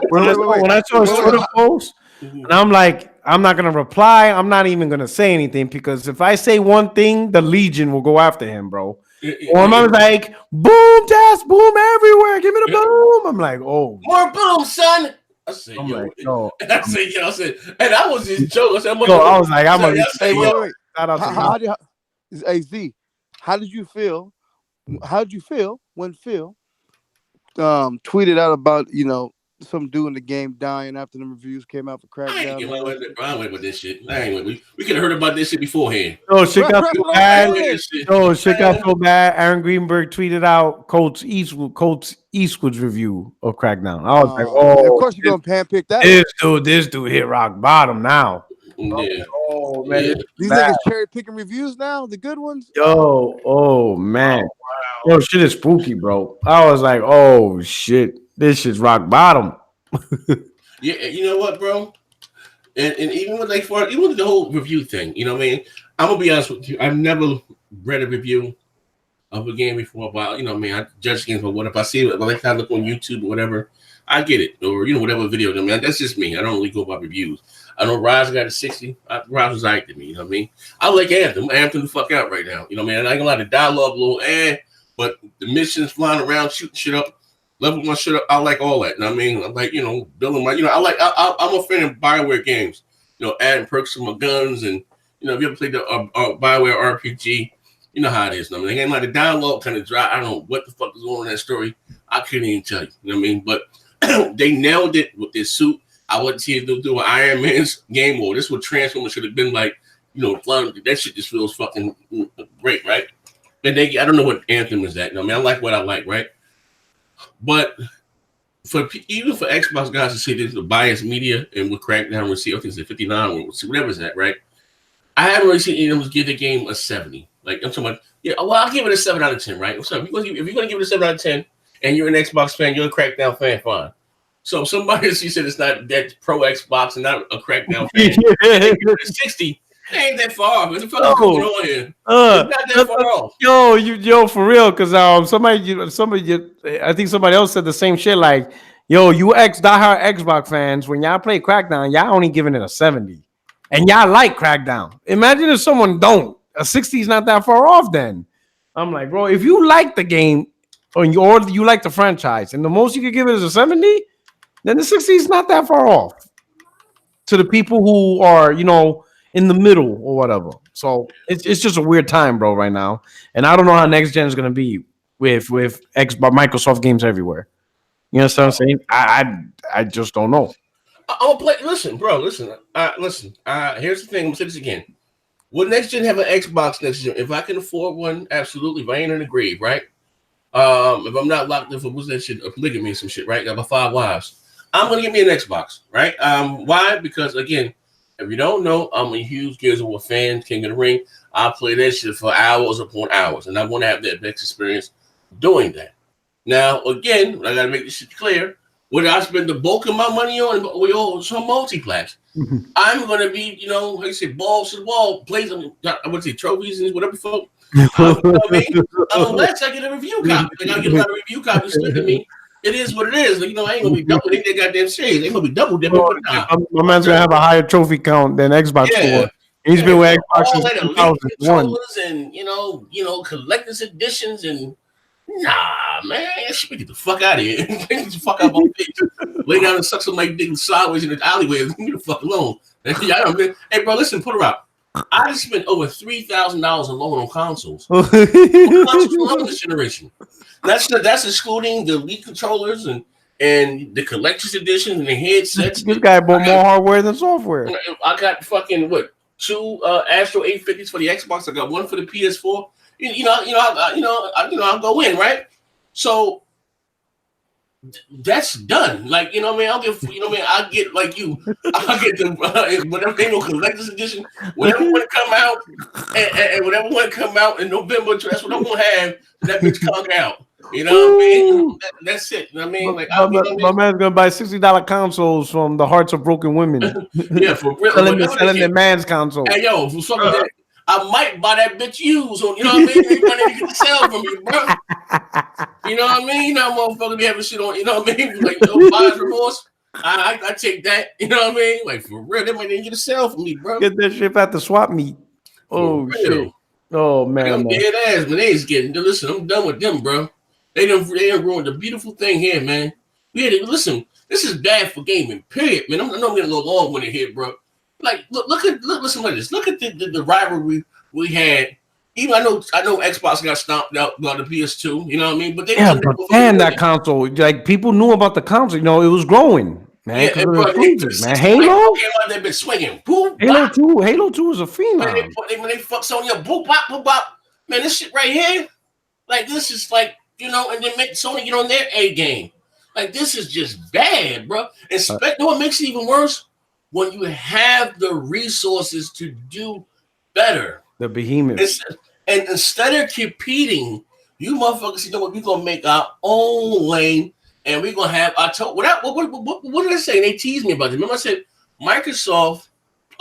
When I saw his Twitter post, and I'm like, I'm not gonna reply. I'm not even gonna say anything because if I say one thing, the Legion will go after him, bro. Or I'm like, boom, test, boom everywhere. Give me the boom. I'm like, oh, more boom, son. I said, I'm yo, like, yo. I said, and I was just joking. I said, I was like, I'm gonna say, wait. Hey, Z, how did you feel? How did you feel when Phil tweeted out about, you know, some dude in the game dying after the reviews came out for Crackdown? I ain't with this shit. We could have heard about this shit beforehand. Oh, shit got so bad. Oh, shit got so bad. Aaron Greenberg tweeted out Coach Eastwood's review of Crackdown. I was like, oh, of course you're gonna handpick that. This dude hit rock bottom now. Yeah. Oh man, yeah. These niggas cherry picking reviews now, the good ones. Yo, oh man, wow. Yo, shit is spooky, bro. I was like, oh shit, this shit's rock bottom. Yeah, you know what, bro? And even with even with the whole review thing, you know what I mean? I'm gonna be honest with you. I've never read a review of a game before, but you know what I mean? I judge games, but what if I see it? Like I look on YouTube or whatever, I get it, or you know whatever video. I mean, that's just me. I don't really go by reviews. I know Rise got a 60. Rise was right to me, you know what I mean? I like Anthem. Anthem the fuck out right now. You know what I mean? I ain't gonna lie, the dialogue a little but the missions flying around, shooting shit up, leveling my shit up, I like all that. You know what I mean? I like, you know, building my, you know, I'm a fan of BioWare games, you know, adding perks to my guns and, you know, if you ever played the BioWare RPG, you know how it is. You know what I mean? Like the dialogue kind of dry. I don't know what the fuck is going on in that story. I couldn't even tell you. You know what I mean? But they nailed it with this suit. I wouldn't see it do an Iron Man's game mode. This what Transformers should have been like, you know, that shit just feels fucking great, right? And I don't know what Anthem is at. You know, I mean, I like what I like, right? But even for Xbox guys to see this, the biased media and with Crackdown, we'll see, I think it's a 59 or whatever it's at, right? I haven't really seen any of them give the game a 70. Like, I'm talking about, yeah, well, I'll give it a 7 out of 10, right? So if you're going to give it a 7 out of 10 and you're an Xbox fan, you're a Crackdown fan, fine. So if somebody said it's not that pro Xbox and not a Crackdown fan, 60, it ain't that far. What the fuck is going on here? It's not that far off. Yo, for real, because somebody, I think somebody else said the same shit. Like, yo, you diehard Xbox fans, when y'all play Crackdown, y'all only giving it a 70, and y'all like Crackdown. Imagine if someone don't. A 60 is not that far off. Then I'm like, bro, if you like the game, or you like the franchise, and the most you could give it is a 70, then the 60 is not that far off to the people who are, in the middle or whatever. So it's just a weird time, bro, right now. And I don't know how next gen is gonna be with Microsoft games everywhere. You know what I'm saying? I just don't know. I'll play. Listen, bro. Listen. Listen. Here's the thing. I'm gonna say this again. Will next gen have an Xbox next gen? If I can afford one, absolutely. If I ain't in the grave, right? If I'm not locked in for what's that shit, polygamy and some shit, right? I got 5 wives. I'm gonna get me an Xbox, right? Why? Because again, if you don't know, I'm a huge Gears of War fan, King of the Ring. I play that shit for hours upon hours, and I want to have that best experience doing that. Now, again, I gotta make this shit clear. What I spend the bulk of my money on, we all some multiplats. I'm gonna be, like I said, balls to the wall, play some, I would say trophies and whatever fuck. You know what I mean? Unless I get a review copy, I gotta get a lot of review copies stuck in me. It is what it is. I ain't gonna be double. They goddamn serious. They gonna be double dipping. My man's gonna have a higher trophy count than Xbox for. He's been with Xbox since 2001. And collector's editions and. Nah, man, should get the fuck out of here. Get the fuck out of my face. Lay down and suck some like dick sideways in the alleyway. Leave me the fuck alone. Hey, bro, listen, put her out. I just spent over $3,000 alone on consoles. Consoles this generation. That's excluding the Wii controllers and the collector's editions and the headsets. This guy bought more hardware than software. I got fucking 2 Astro 850s for the Xbox. I got one for the PS4. I'll go in, right? So that's done. Like, I'll get, I'll get like you. I'll get the whatever they will collector's edition, whatever want to come out, and whatever want to come out in November. That's what I'm gonna have. That bitch come out. You know what I mean? That's it. You know what I mean? Like, my man's gonna buy $60 consoles from the Hearts of Broken Women. Yeah, for real. Selling their man's console. Hey, yo, for something that. I might buy that bitch used on, you know what I mean? They trying to get the sale from you, bro. You know what I mean? Motherfucker be having shit on, you know what I mean? Like, buyer's remorse. I take that, you know what I mean? Like, for real, they might even get a sale from me, bro. Get that shit at the swap meet. Oh, shit. Oh, man. I'm dead ass, man. They just getting, listen, I'm done with them, bro. They done ruined the beautiful thing here, man. Listen, this is bad for gaming, period, man. I know I'm getting a little long when it hit, bro. Like, listen to this. Look at the rivalry we had. Even I know Xbox got stomped out by the PS2. You know what I mean? But that console, like people knew about the console. It was growing, man. Yeah, man. Halo came out there, been swinging. Boop, Halo 2 was a phenom. When they fuck Sony up, boop bop. Man, this shit right here, like this is like and then make Sony get on their A game. Like this is just bad, bro. And what makes it even worse? When you have the resources to do better, the behemoth, and instead of competing, you motherfuckers, what? We're gonna make our own lane, and we're gonna have. What did I say? They teased me about it. Remember, I said Microsoft.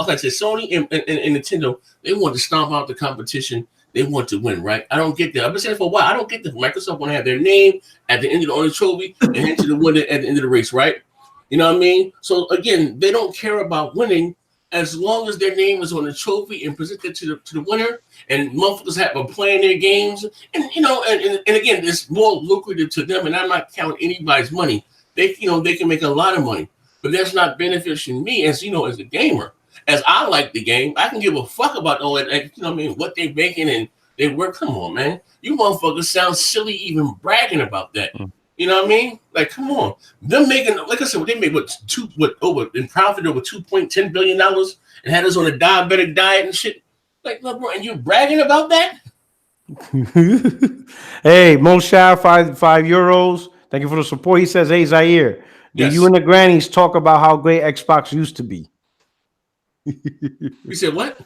Okay, I said Sony and Nintendo. They want to stomp out the competition. They want to win, right? I don't get that. I've been saying it for a while. I don't get that. Microsoft want to have their name at the end of the only trophy and enter the winner at the end of the race, right? You know what I mean? So again, they don't care about winning as long as their name is on the trophy and presented to the winner, and motherfuckers have playing their games, and again, it's more lucrative to them. And I'm not counting anybody's money. They can make a lot of money, but that's not beneficial me as a gamer. As I like the game, I can give a fuck about all that. What they're making and they work. Come on, man, you motherfuckers sound silly even bragging about that. You know what I mean? Like, come on. Them making, like I said, they made in profit over $2.10 billion and had us on a diabetic diet and shit. Like, look, bro, and you bragging about that? Hey, Mo Shah, €5. Thank you for the support. He says, hey, Zaire, do you and the grannies talk about how great Xbox used to be? You said what?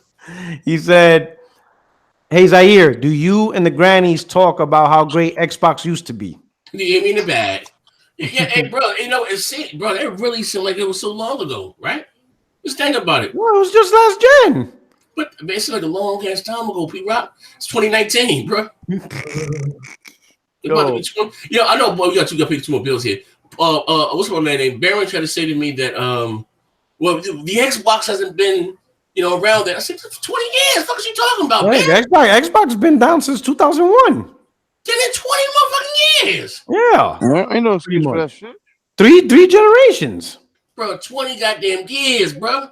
He said, hey, Zaire, do you and the grannies talk about how great Xbox used to be? You hit me in the bag. Yeah, hey, bro, it really seemed like it was so long ago, right? Just think about it. Well, it was just last gen. But it's like a long ass time ago, P-Rock. It's 2019, bro. I know, boy, we got to pay 2 more bills here. What's my man name? Baron tried to say to me that, the Xbox hasn't been, around there. I said, 20 years. What are you talking about, man? Xbox has been down since 2001. Then in 20 motherfucking years. Yeah. Ain't no excuse for that shit. Three generations. Bro, 20 goddamn years, bro.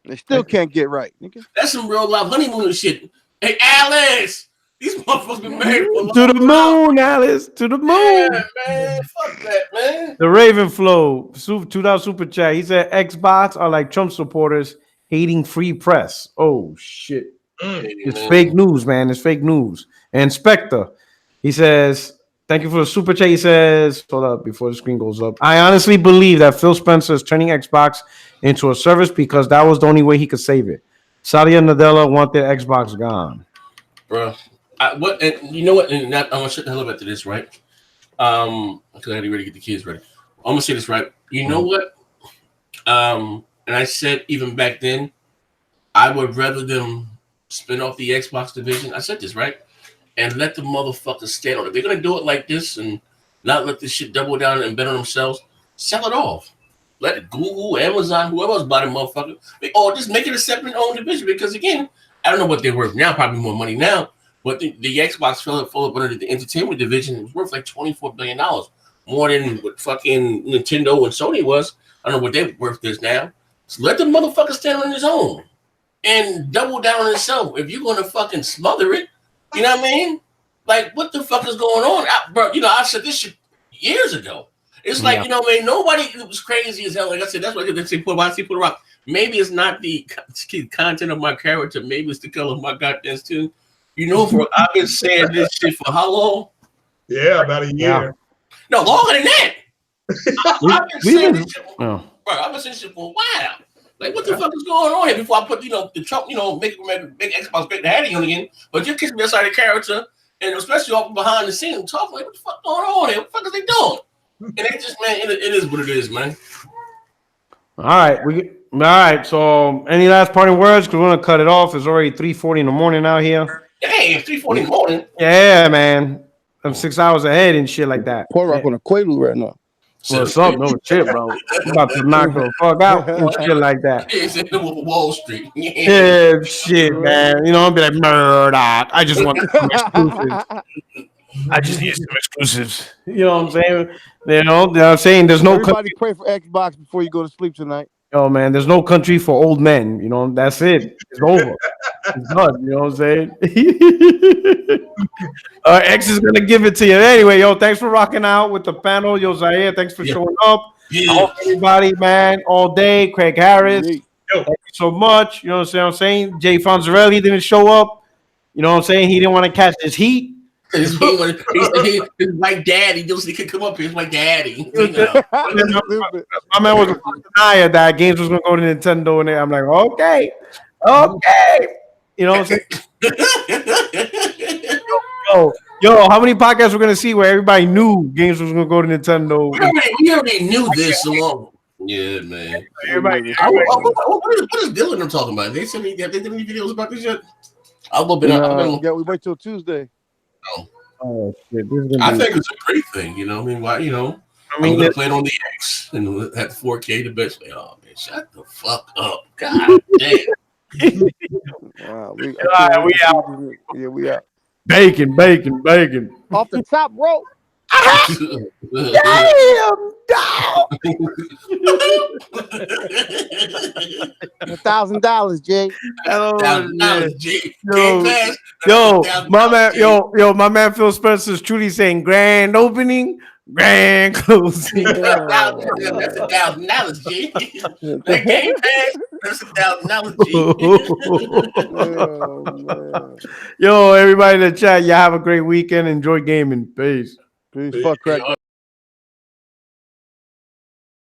They still can't get right, nigga. That's some real life honeymoon shit. Hey, Alice, these motherfuckers been married for a long To the time. moon, Alice. To the moon. Yeah, man. Fuck that, man. The Raven Flow, $2 super chat. He said Xbox are like Trump supporters hating free press. Oh shit. It's fake news, man. It's fake news. And Spectre, he says, thank you for the super chat. He says, hold up before the screen goes up. I honestly believe that Phil Spencer is turning Xbox into a service because that was the only way he could save it. Satya Nadella want their Xbox gone. Bro, and you know what? And I'm gonna shut the hell up after this, right? Because I gotta really get the kids ready. I'm gonna say this right. You know what? And I said even back then, I would rather them spin off the Xbox division. I said this right, and let the motherfuckers stand on it. They're gonna do it like this and not let this shit double down and bet on themselves. Sell it off. Let Google, Amazon, whoever else buy the motherfucker, just make it a separate own division. Because again, I don't know what they're worth now. Probably more money now. But the Xbox fell up under the entertainment division. It was worth like $24 billion, more than what fucking Nintendo and Sony was. I don't know what their worth is now. So let the motherfucker stand on his own and double down on himself. If you're gonna fucking smother it, you know what I mean? Like, what the fuck is going on, bro? You know, I said this shit years ago. It's like, you know what I mean? Nobody, it was crazy as hell. Like I said, that's why they say put a rock. Maybe it's not the content of my character. Maybe it's the color of my goddamn skin. You know, I've been saying this shit for how long? Yeah, about a year. Yeah. No, longer than that. I've been saying this shit. Oh. Bro, I've been saying this shit for a while. Like, what the fuck is going on here? Before I put, the Trump, make Xbox break the hattie on again. But you're kissing me aside the character, and especially off behind the scenes, talking like, what the fuck going on here? What the fuck is they doing? And they just, man, it is what it is, man. All right. So, any last parting words? Because we're gonna cut it off. It's already 3:40 in the morning out here. Hey, it's 3:40 in the morning. Yeah, man. I'm 6 hours ahead and shit like that. Port Rock on a Quaalude right now. What's up? No shit, bro. I'm about to knock the fuck out and shit like that. It's in Wall Street. Yeah, shit, man. I'll be like, Murdoch. I just want some exclusives. I just need some exclusives. You know what I'm saying? You know what I'm saying? There's no Everybody pray for Xbox before you go to sleep tonight. Yo, man, there's no country for old men. That's it. It's over. It's done. You know what I'm saying? X is gonna give it to you anyway. Yo, thanks for rocking out with the panel. Yo, Zaire, thanks for showing up. Yeah. I hope everybody, man, all day. Craig Harris, Yeah. thank you so much. You know what I'm saying? Jay Fonzarelli didn't show up. You know what I'm saying? He didn't want to catch his heat. His white daddy, he could come up here. His white daddy. My man was a denier that games was gonna go to Nintendo, and I'm like, okay. You know what I'm saying? Yo, how many podcasts we're gonna see where everybody knew games was gonna go to Nintendo? We already knew this along. Yeah, man. Everybody. What is Dylan them talking about? They sent me. They did any videos about this yet? Yeah, we wait till Tuesday. Oh shit! I think it's a great thing. You know, I mean, why? I'm gonna play it on the X and at 4K the best. Oh man, shut the fuck up! God damn. Wow, we out. Yeah, we out. Bacon. Off the top rope. Damn, dog. $1,000, Jay. $1,000, Jay. My man Phil Spencer is truly saying grand opening, grand closing. That's $1,000, G. That Gamepass, that's $1,000, G. Yo, everybody in the chat, y'all have a great weekend. Enjoy gaming. Peace. Peace. Fuck crack.